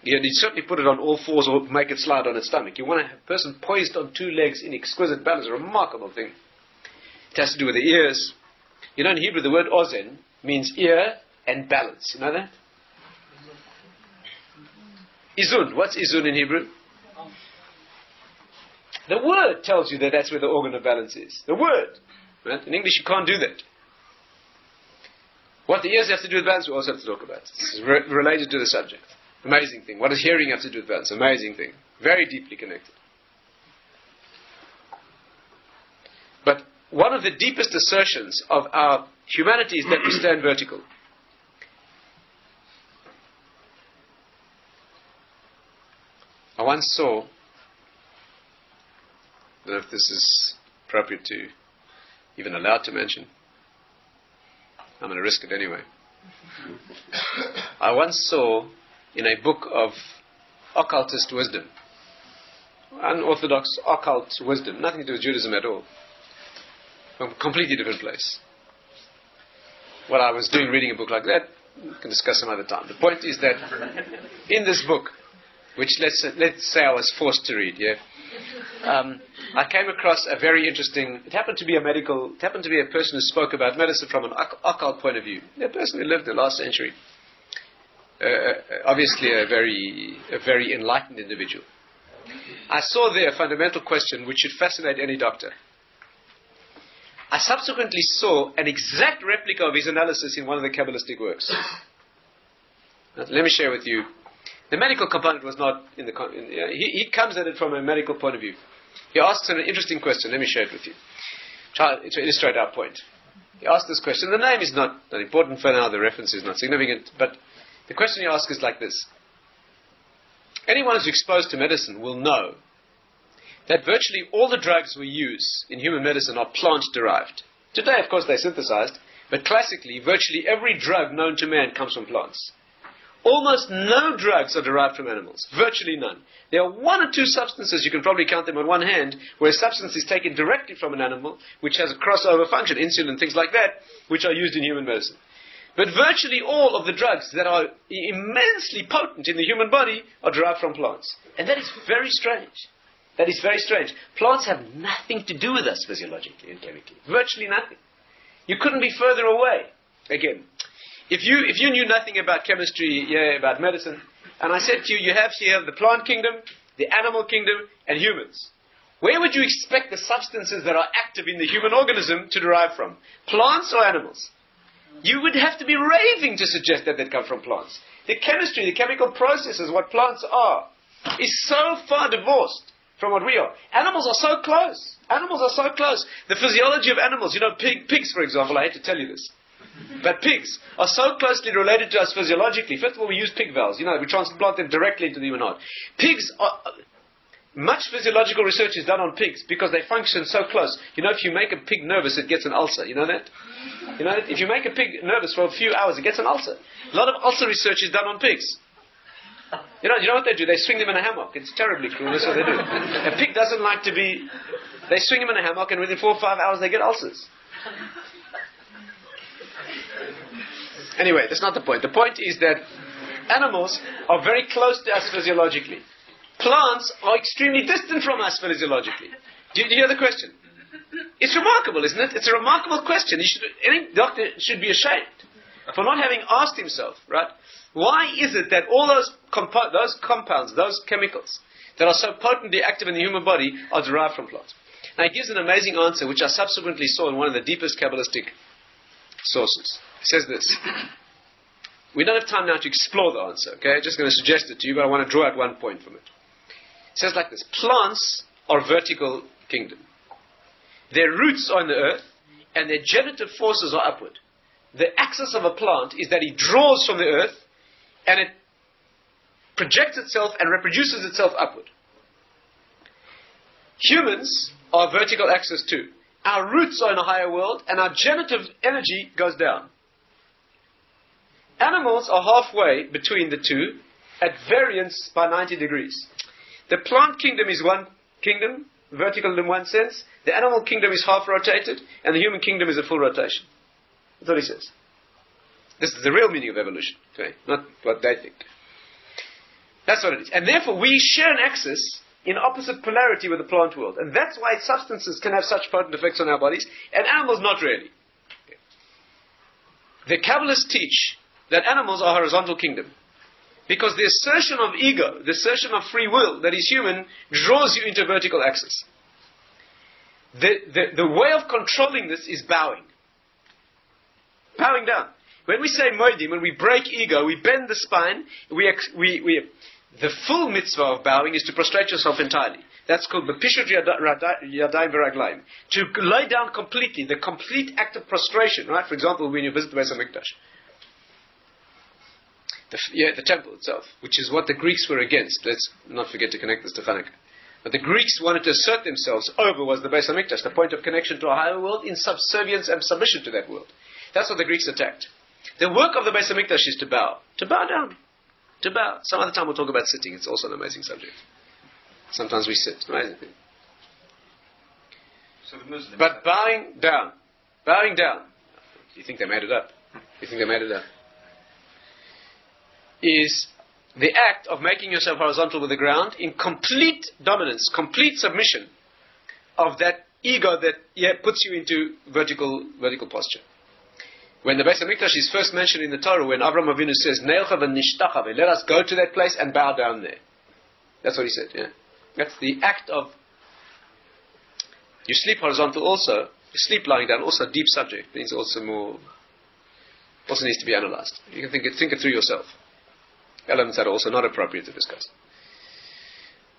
you'd certainly put it on all fours or make it slide on its stomach. You want a person poised on two legs in exquisite balance, a remarkable thing. It has to do with the ears. In Hebrew, the word ozen means ear and balance. You know that? Izun. What's izun in Hebrew? The word tells you that that's where the organ of balance is. The word. Right? In English, you can't do that. What the ears have to do with balance, we also have to talk about. It's related to the subject. Amazing thing. What does hearing have to do with balance? Amazing thing. Very deeply connected. But one of the deepest assertions of our humanity is that we stand vertical. I once saw, I don't know if this is appropriate to even allowed to mention. I'm going to risk it anyway. I once saw in a book of occultist wisdom, unorthodox occult wisdom, nothing to do with Judaism at all, from a completely different place. What I was doing reading a book like that, we can discuss some other time. The point is that in this book, which let's say I was forced to read, I came across a very interesting, it happened to be a person who spoke about medicine from an occult point of view. A person who lived in the last century. Obviously a very enlightened individual. I saw there a fundamental question which should fascinate any doctor. I subsequently saw an exact replica of his analysis in one of the Kabbalistic works. Now, let me share with you. The medical component was not in the... he comes at it from a medical point of view. He asks an interesting question. Let me share it with you. Try to illustrate our point. He asked this question. The name is not important for now. The reference is not significant. But the question he asks is like this. Anyone who's exposed to medicine will know that virtually all the drugs we use in human medicine are plant-derived. Today, of course, they're synthesized. But classically, virtually every drug known to man comes from plants. Almost no drugs are derived from animals. Virtually none. There are one or two substances, you can probably count them on one hand, where a substance is taken directly from an animal, which has a crossover function, insulin, things like that, which are used in human medicine. But virtually all of the drugs that are immensely potent in the human body are derived from plants. And that is very strange. That is very strange. Plants have nothing to do with us physiologically and chemically. Virtually nothing. You couldn't be further away. Again, if you knew nothing about chemistry, about medicine, and I said to you, you have here the plant kingdom, the animal kingdom, and humans. Where would you expect the substances that are active in the human organism to derive from? Plants or animals? You would have to be raving to suggest that they come from plants. The chemistry, the chemical processes, what plants are, is so far divorced from what we are. Animals are so close. Animals are so close. The physiology of animals, pigs, for example, I hate to tell you this. But pigs are so closely related to us physiologically. First of all, we use pig valves. We transplant them directly into the human heart. Much physiological research is done on pigs because they function so close. If you make a pig nervous, it gets an ulcer. You know that? If you make a pig nervous for a few hours, it gets an ulcer. A lot of ulcer research is done on pigs. You know what they do? They swing them in a hammock. It's terribly cruel. That's what they do. A pig doesn't like to be... They swing them in a hammock and within 4 or 5 hours they get ulcers. Anyway, that's not the point. The point is that animals are very close to us physiologically. Plants are extremely distant from us physiologically. Do you hear the question? It's remarkable, isn't it? It's a remarkable question. Any doctor should be ashamed for not having asked himself, right? Why is it that all those compounds, those chemicals that are so potently active in the human body are derived from plants? Now, he gives an amazing answer, which I subsequently saw in one of the deepest Kabbalistic sources. It says this. We don't have time now to explore the answer, okay? I'm just going to suggest it to you, but I want to draw out one point from it. It says like this. Plants are vertical kingdom. Their roots are in the earth, and their generative forces are upward. The axis of a plant is that it draws from the earth, and it projects itself and reproduces itself upward. Humans are vertical axis too. Our roots are in a higher world, and our generative energy goes down. Animals are halfway between the two, at variance by 90 degrees. The plant kingdom is one kingdom, vertical in one sense. The animal kingdom is half rotated, and the human kingdom is a full rotation. That's what he says. This is the real meaning of evolution, okay? Not what they think. That's what it is. And therefore we share an axis in opposite polarity with the plant world. And that's why substances can have such potent effects on our bodies, and animals not really. The Kabbalists teach that animals are horizontal kingdom. Because the assertion of ego, the assertion of free will that is human, draws you into a vertical axis. The way of controlling this is bowing. Bowing down. When we say moedim, when we break ego, we bend the spine, the full mitzvah of bowing is to prostrate yourself entirely. That's called bepishut yadayim v'raglayim. To lay down completely, the complete act of prostration, right? For example, when you visit the Beis HaMikdash. The temple itself, which is what the Greeks were against. Let's not forget to connect this to Chanukah. But the Greeks wanted to assert themselves over was the Beis HaMikdash, the point of connection to a higher world in subservience and submission to that world. That's what the Greeks attacked. The work of the Beis HaMikdash is to bow down. To bow. Some other time we'll talk about sitting. It's also an amazing subject. Sometimes we sit. Amazing thing. So the Muslims. But bowing down. You think they made it up? Is the act of making yourself horizontal with the ground in complete dominance, complete submission of that ego that puts you into vertical posture. When the Beis HaMikdash is first mentioned in the Torah, when Avraham Avinu says, Neilcha v'nishtachave, let us go to that place and bow down there. That's what he said, yeah. That's the act of, you sleep horizontal also, you sleep lying down, also a deep subject, means also needs to be analyzed. You can think it through yourself. Elements that are also not appropriate to discuss.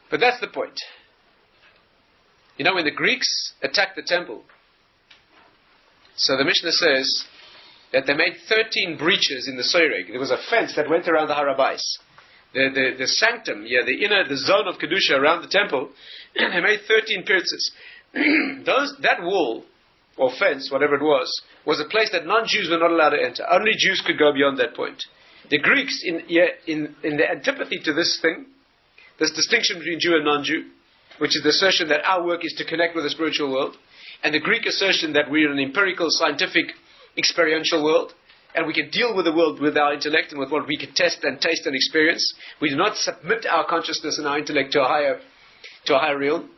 But that's the point. You know, when the Greeks attacked the temple, so the Mishnah says that they made 13 breaches in the Soireg. There was a fence that went around the Harabais. The sanctum, the zone of Kedusha around the temple, they made 13 pierces. That wall, or fence, whatever it was a place that non-Jews were not allowed to enter. Only Jews could go beyond that point. The Greeks, in their antipathy to this thing, this distinction between Jew and non-Jew, which is the assertion that our work is to connect with the spiritual world, and the Greek assertion that we're an empirical, scientific, experiential world, and we can deal with the world with our intellect and with what we can test and taste and experience. We do not submit our consciousness and our intellect to a higher realm.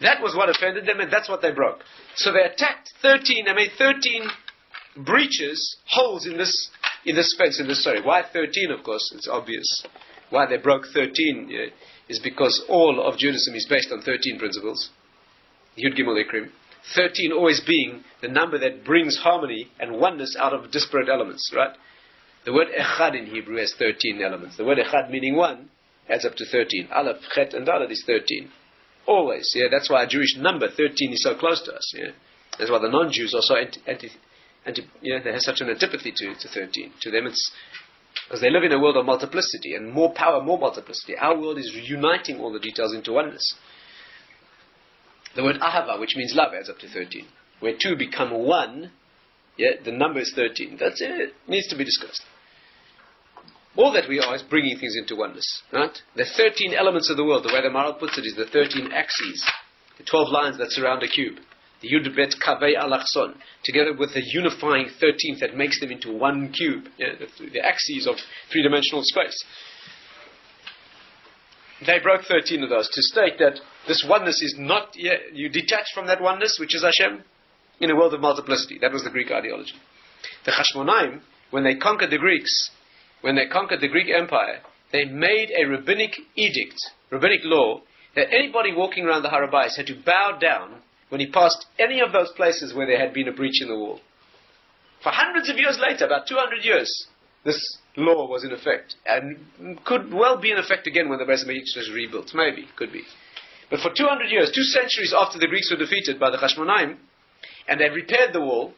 That was what offended them, and that's what they broke. So they attacked 13, they made 13 breaches, holes in this fence, Why 13, of course, it's obvious. Why they broke 13 is because all of Judaism is based on 13 principles. Yud Gimel Ikrim. 13 always being the number that brings harmony and oneness out of disparate elements, right? The word echad in Hebrew has 13 elements. The word echad meaning one adds up to 13. Aleph, chet, and dalet is 13. Always, that's why our Jewish number 13 is so close to us, That's why the non-Jews are so they have such an antipathy to 13. To them it's because they live in a world of multiplicity and more power, more multiplicity. Our world is uniting all the details into oneness. The word ahava, which means love, adds up to 13. Where two become one, the number is 13. That's it. It needs to be discussed. All that we are is bringing things into oneness, right? The 13 elements of the world, the way the Maharal puts it, is the 13 axes, the 12 lines that surround a cube. The Yud Bet Kavei Alachson, together with the unifying 13th that makes them into one cube, the axes of three-dimensional space. They broke 13 of those to state that this oneness is not, you detach from that oneness, which is Hashem, in a world of multiplicity. That was the Greek ideology. The Chashmonaim, when they conquered the Greeks, when they conquered the Greek Empire, they made a rabbinic edict, rabbinic law, that anybody walking around the Harabais had to bow down when he passed any of those places where there had been a breach in the wall. For hundreds of years later, about 200 years, this law was in effect, and could well be in effect again when the Beis HaMikdash was rebuilt. Maybe, could be. But for 200 years, 2 centuries after the Greeks were defeated by the Chashmonaim, and they repaired the wall,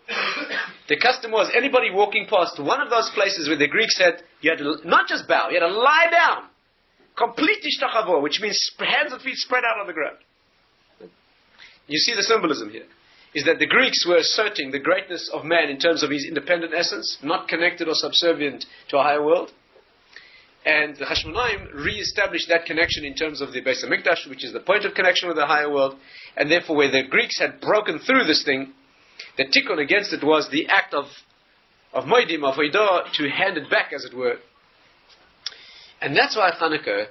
the custom was anybody walking past one of those places where the Greeks said, you had to not just bow, you had to lie down. Complete ishtachavo, which means hands and feet spread out on the ground. You see the symbolism here. Is that the Greeks were asserting the greatness of man in terms of his independent essence, not connected or subservient to a higher world. And the Chashmonaim re-established that connection in terms of the Beis HaMikdash, which is the point of connection with the higher world. And therefore, where the Greeks had broken through this thing, the tikkun against it was the act of of Moedim, of Eidah, to hand it back, as it were. And that's why Chanukah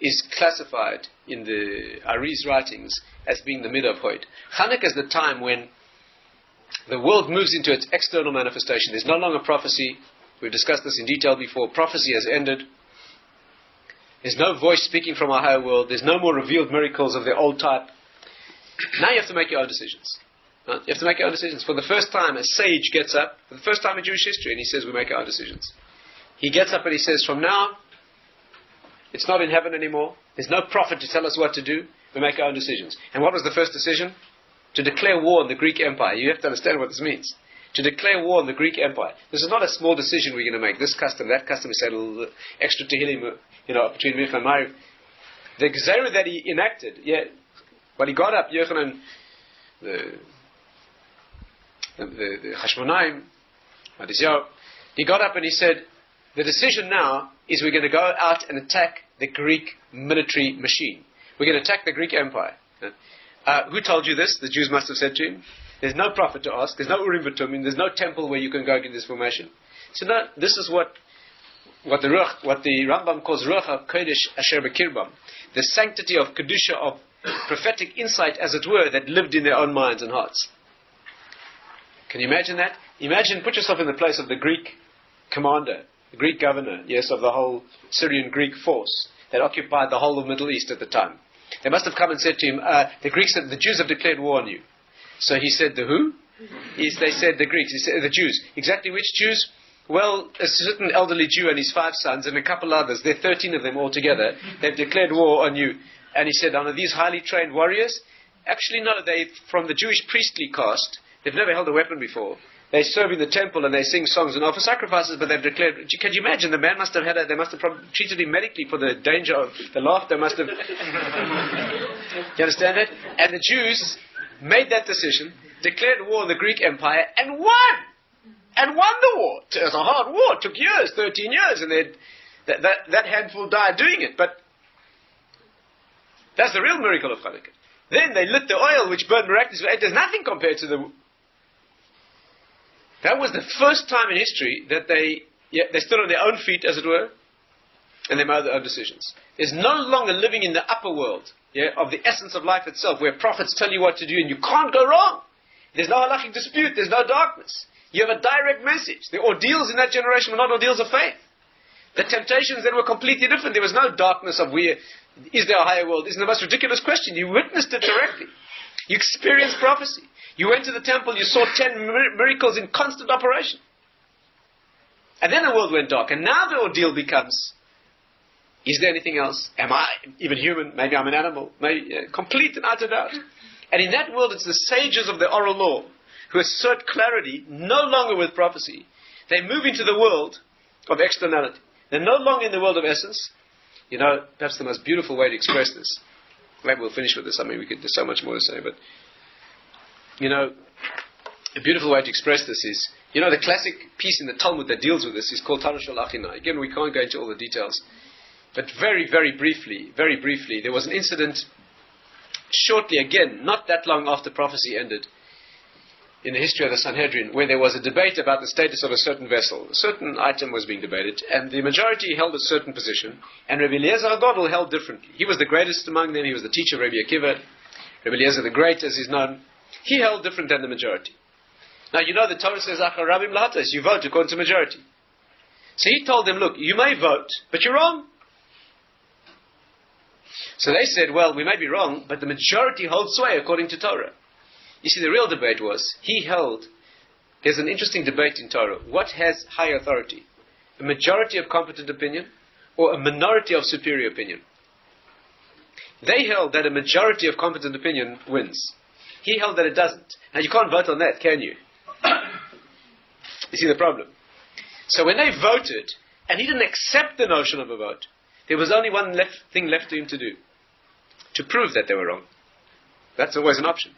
is classified in the Ari's writings as being the Midda of Hoid. Chanukah is the time when the world moves into its external manifestation. There's no longer prophecy. We've discussed this in detail before. Prophecy has ended. There's no voice speaking from our higher world. There's no more revealed miracles of the old type. Now you have to make your own decisions. Right? You have to make your own decisions. For the first time, a sage gets up, for the first time in Jewish history, and he says, we make our own decisions. He gets up and he says, from now, it's not in heaven anymore. There's no prophet to tell us what to do. We make our own decisions. And what was the first decision? To declare war on the Greek Empire. You have to understand what this means. To declare war on the Greek Empire. This is not a small decision we're going to make. This custom, that custom, we say a little extra tehillim, between Mincha and Ma'ariv. The Gezerah that he enacted, but he got up, Yochanan, the Hashmonaim, he got up and he said, the decision now is we're going to go out and attack the Greek military machine. We're going to attack the Greek Empire. Who told you this? The Jews must have said to him. There's no prophet to ask. There's no Urim V'Tumim. There's no temple where you can go get this formation. So no, this is what the Rambam calls Ruach HaKodesh Asher B'Kirbam. The sanctity of Kedusha, of prophetic insight, as it were, that lived in their own minds and hearts. Can you imagine that? Put yourself in the place of the Greek commander, the Greek governor, of the whole Syrian Greek force that occupied the whole of the Middle East at the time. They must have come and said to him, the Jews have declared war on you. So he said, the who? They said the Greeks. He said the Jews. Exactly which Jews? Well, a certain elderly Jew and his 5 sons and a couple others. There are 13 of them all together. They've declared war on you. And he said, are these highly trained warriors? Actually, no. They're from the Jewish priestly caste. They've never held a weapon before. They serve in the temple and they sing songs and offer sacrifices, but they've declared... Can you imagine? The man must have they must have probably treated him medically for the danger of the laughter. Must have... You understand it? And the Jews made that decision, declared war on the Greek Empire, and won! And won the war. It was a hard war. It took years, 13 years, and that handful died doing it. But that's the real miracle of Chanukah. Then they lit the oil which burned miraculously. There's nothing compared to the... That was the first time in history that they stood on their own feet, as it were, and they made their own decisions. There's no longer living in the upper world of the essence of life itself, where prophets tell you what to do and you can't go wrong. There's no halachic dispute. There's no darkness. You have a direct message. The ordeals in that generation were not ordeals of faith. The temptations then were completely different. There was no darkness of is there a higher world? Isn't the most ridiculous question. You witnessed it directly. You experienced prophecy. You went to the temple, you saw 10 miracles in constant operation. And then the world went dark. And now the ordeal becomes, is there anything else? Am I even human? Maybe I'm an animal. Complete and utter doubt. And in that world, it's the sages of the oral law who assert clarity, no longer with prophecy. They move into the world of externality. They're no longer in the world of essence. Perhaps the most beautiful way to express this. Maybe we'll finish with this. There's so much more to say, but a beautiful way to express this is, the classic piece in the Talmud that deals with this is called Torah Shel Achina. Again, we can't go into all the details, but very, very briefly, there was an incident shortly, again, not that long after prophecy ended, in the history of the Sanhedrin, where there was a debate about the status of a certain vessel. A certain item was being debated, and the majority held a certain position, and Rabbi Eliezer HaGadol held differently. He was the greatest among them. He was the teacher of Rabbi Akiva. Rabbi Eliezer the Great, as he's known. He held different than the majority. Now, the Torah says, Achar Rabim Lahatas, you vote according to majority. So he told them, look, you may vote, but you're wrong. So they said, well, we may be wrong, but the majority holds sway according to Torah. You see, the real debate was, there's an interesting debate in Torah. What has high authority? A majority of competent opinion or a minority of superior opinion? They held that a majority of competent opinion wins. He held that it doesn't. Now, you can't vote on that, can you? You see the problem? So when they voted, and he didn't accept the notion of a vote, there was only one thing left to him to do. To prove that they were wrong. That's always an option.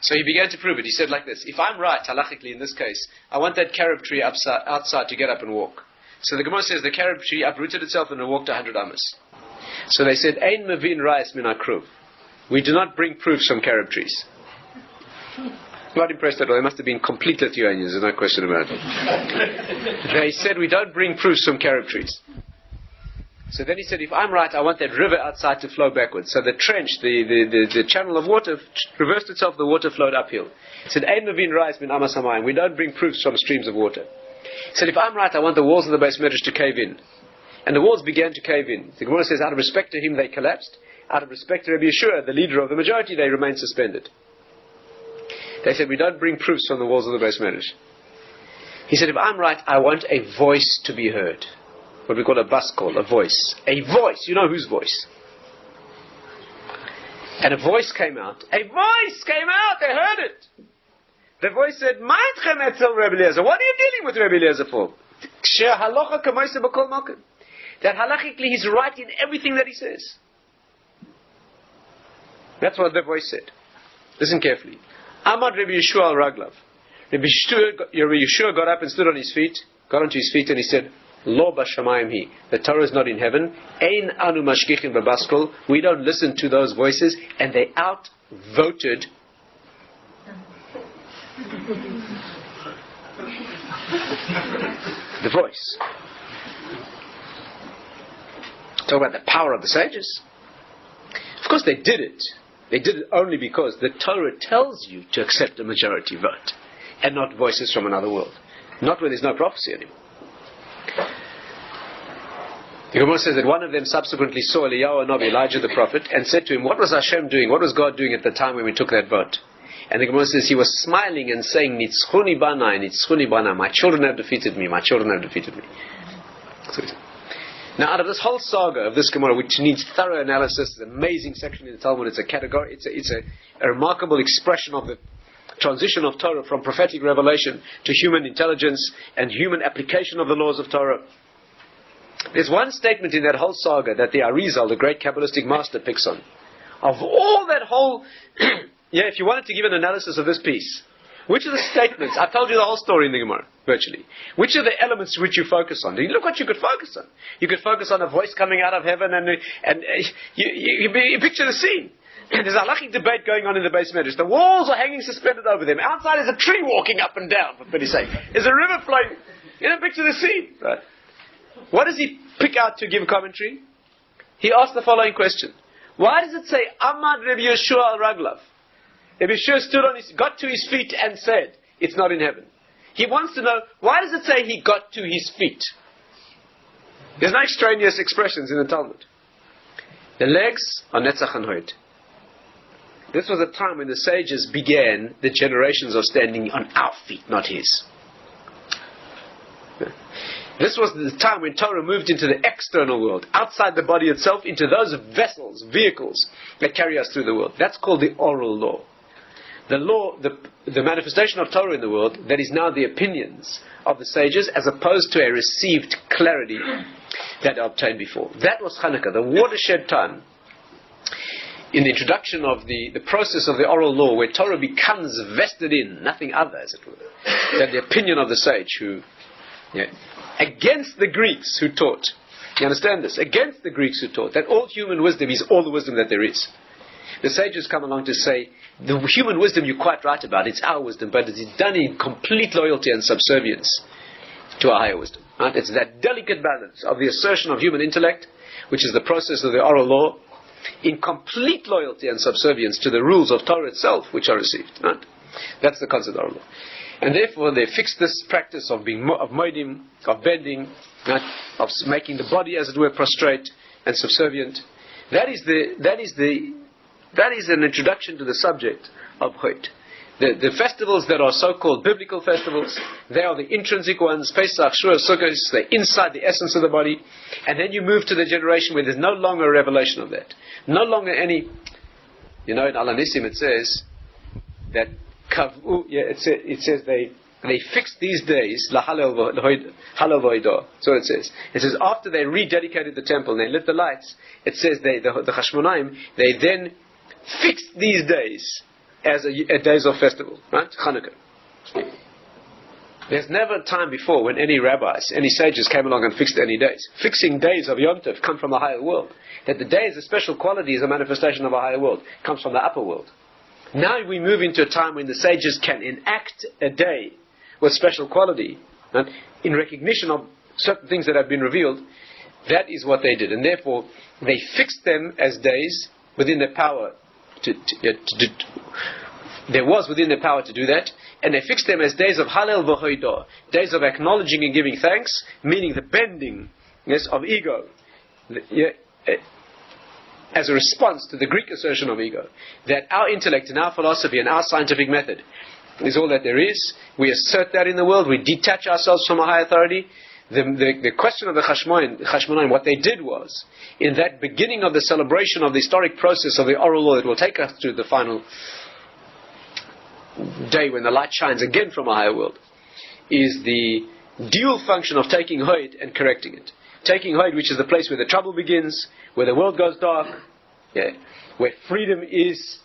So he began to prove it. He said like this, if I'm right, halachically in this case, I want that carob tree outside to get up and walk. So the Gemara says the carob tree uprooted itself and it walked 100 amas. So they said, Ein mevin ra'is min akruv. We do not bring proofs from carob trees. Not impressed at all. They must have been complete Lithuanians, there's no question about it. They said, we don't bring proofs from carob trees. So then he said, if I'm right, I want that river outside to flow backwards. So the trench, the channel of water reversed itself, the water flowed uphill. He said, Ein Mevin Rais Min Amas Hamayim. We don't bring proofs from streams of water. He said, if I'm right, I want the walls of the Beis Medrash to cave in. And the walls began to cave in. The Gemara says, out of respect to him, they collapsed. Out of respect to Rabbi Yeshua, the leader of the majority, they remained suspended. They said, we don't bring proofs from the walls of the Beis Medrash. He said, if I'm right, I want a voice to be heard. What we call a bus call, a voice. A voice, you know whose voice? And a voice came out. A voice came out, they heard it. The voice said, Ma'atchem etzel Rabbi Eliezer. What are you dealing with Rabbi Eliezer for? That halachically he's right in everything that he says. That's what the voice said. Listen carefully. Amad Rabbi Yeshua al Raglav. Rabbi Yeshua got up and stood on his feet, got onto his feet, and he said, Lo b'shamayim hi. The Torah is not in heaven. Ein anu mashkichin b'baskol. We don't listen to those voices, and they outvoted the voice. Talk about the power of the sages. Of course, they did it. They did it only because the Torah tells you to accept a majority vote, and not voices from another world. Not where there's no prophecy anymore. The Gemara says that one of them subsequently saw Eliyahu Navi, Elijah the prophet, and said to him, what was Hashem doing? What was God doing at the time when we took that vote? And the Gemara says he was smiling and saying, Nitzchuni banai, Nitzchuni banai. My children have defeated me. My children have defeated me. Now, out of this whole saga of this Gemara, which needs thorough analysis, an amazing section in the Talmud, it's a category, it's a remarkable expression of the transition of Torah from prophetic revelation to human intelligence and human application of the laws of Torah. There's one statement in that whole saga that the Arizal, the great Kabbalistic master, picks on. Of all that whole, if you wanted to give an analysis of this piece, which of the statements, I've told you the whole story in the Gemara, virtually. Which are the elements which you focus on? Look what you could focus on. You could focus on a voice coming out of heaven, and you picture the scene. There's a halachic debate going on in the Beis Medrash. The walls are hanging suspended over them. Outside is a tree walking up and down, for pity's sake. There's a river flowing. Picture the scene. Right? What does he pick out to give a commentary? He asks the following question. Why does it say, Amad Rabbi Yeshua al Raglav? Rabbi Yeshua got to his feet and said, it's not in heaven. He wants to know, why does it say he got to his feet? There's no extraneous expressions in the Talmud. The legs are Netzach and Hoid. This was a time when the sages began the generations of standing on our feet, not his. This was the time when Torah moved into the external world, outside the body itself, into those vessels, vehicles that carry us through the world. That's called the oral law. The law, the manifestation of Torah in the world, that is now the opinions of the sages, as opposed to a received clarity that are obtained before. That was Chanukah, the watershed time in the introduction of the process of the oral law, where Torah becomes vested in nothing other, as it were, than the opinion of the sage who, against the Greeks who taught, you understand this? Against the Greeks who taught that all human wisdom is all the wisdom that there is. The sages come along to say, the human wisdom you're quite right about, it's our wisdom, but it's done in complete loyalty and subservience to a higher wisdom. Right? It's that delicate balance of the assertion of human intellect, which is the process of the oral law, in complete loyalty and subservience to the rules of Torah itself, which are received. Right? That's the concept of oral law. And therefore they fixed this practice of moedim, of bending, right? Of making the body, as it were, prostrate and subservient. That is an introduction to the subject of Chait. The festivals that are so-called biblical festivals, they are the intrinsic ones. Pesach, Shua, Sukkot, they're inside the essence of the body. And then you move to the generation where there's no longer a revelation of that. No longer any, in Al-Anissim it says that it says they fixed these days Halal V'Hodah. That's what it says. It says after they rededicated the temple and they lit the lights, it says the Chashmonaim, they then fixed these days as a days of festival, right? Chanukah. There's never a time before when any rabbis, any sages came along and fixed any days. Fixing days of Yom Tov come from the higher world. That the day is a special quality, is a manifestation of a higher world. It comes from the upper world. Now we move into a time when the sages can enact a day with special quality, right, in recognition of certain things that have been revealed. That is what they did, and therefore they fixed them as days within their power there was within their power to do that, and they fixed them as days of Halel v'Hoidah, days of acknowledging and giving thanks, meaning the bending, yes, of ego, as a response to the Greek assertion of ego, that our intellect and our philosophy and our scientific method is all that there is. We assert that in the world. We detach ourselves from a high authority. The question of the Chashmonaim, what they did was, in that beginning of the celebration of the historic process of the oral law that will take us to the final day when the light shines again from a higher world, is the dual function of taking Hoid and correcting it. Taking Hoid, which is the place where the trouble begins, where the world goes dark, where freedom is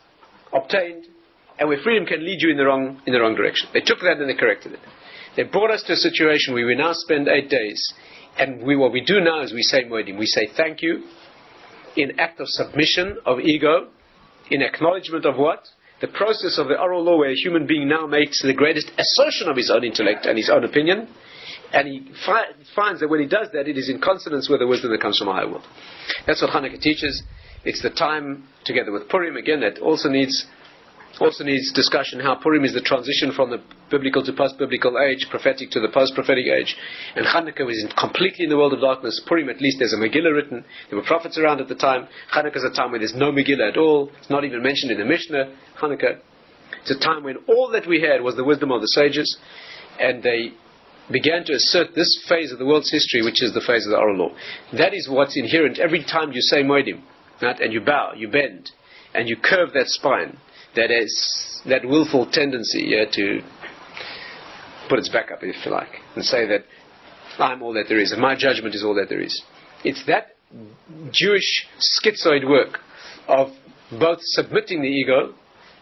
obtained, and where freedom can lead you in the wrong direction. They took that and they corrected it. They brought us to a situation where we now spend 8 days, and what we do now is we say Moedim. We say thank you in act of submission of ego, in acknowledgement of what? The process of the oral law, where a human being now makes the greatest assertion of his own intellect and his own opinion, and he finds that when he does that, it is in consonance with the wisdom that comes from a higher world. That's what Chanukah teaches. It's the time, together with Purim, again, that also needs discussion, how Purim is the transition from the biblical to post-biblical age, prophetic to the post-prophetic age. And Chanukah was completely in the world of darkness. Purim, at least, there's a Megillah written. There were prophets around at the time. Chanukah is a time when there's no Megillah at all. It's not even mentioned in the Mishnah, Chanukah. It's a time when all that we had was the wisdom of the sages, and they began to assert this phase of the world's history, which is the phase of the oral law. That is what's inherent every time you say Moedim, right? And you bow, you bend, and you curve that spine. That is that willful tendency to put its back up, if you like, and say that I'm all that there is, and my judgment is all that there is. It's that Jewish schizoid work of both submitting the ego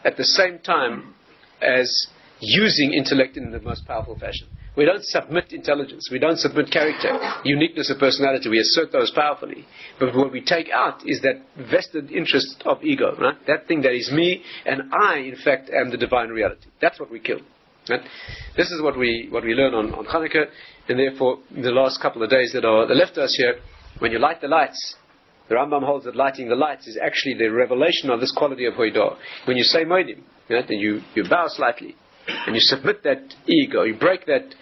at the same time as using intellect in the most powerful fashion. We don't submit intelligence, we don't submit character, uniqueness of personality, we assert those powerfully. But what we take out is that vested interest of ego, right? That thing that is me, and I, in fact, am the divine reality. That's what we kill. Right? This is what we learn on Chanukah, and therefore, the last couple of days that are left to us here, when you light the lights, the Rambam holds that lighting the lights is actually the revelation of this quality of Hoidah. When you say Moedim, right, and you bow slightly, and you submit that ego, you break that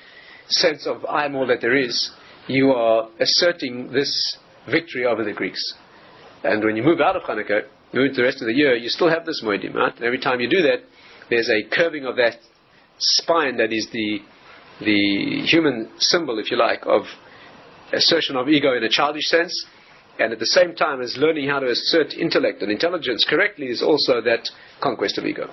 sense of I am all that there is, you are asserting this victory over the Greeks. And when you move out of Chanukah, move into the rest of the year, you still have this Moedim, right? And every time you do that, there's a curving of that spine that is the human symbol, if you like, of assertion of ego in a childish sense, and at the same time as learning how to assert intellect and intelligence correctly is also that conquest of ego.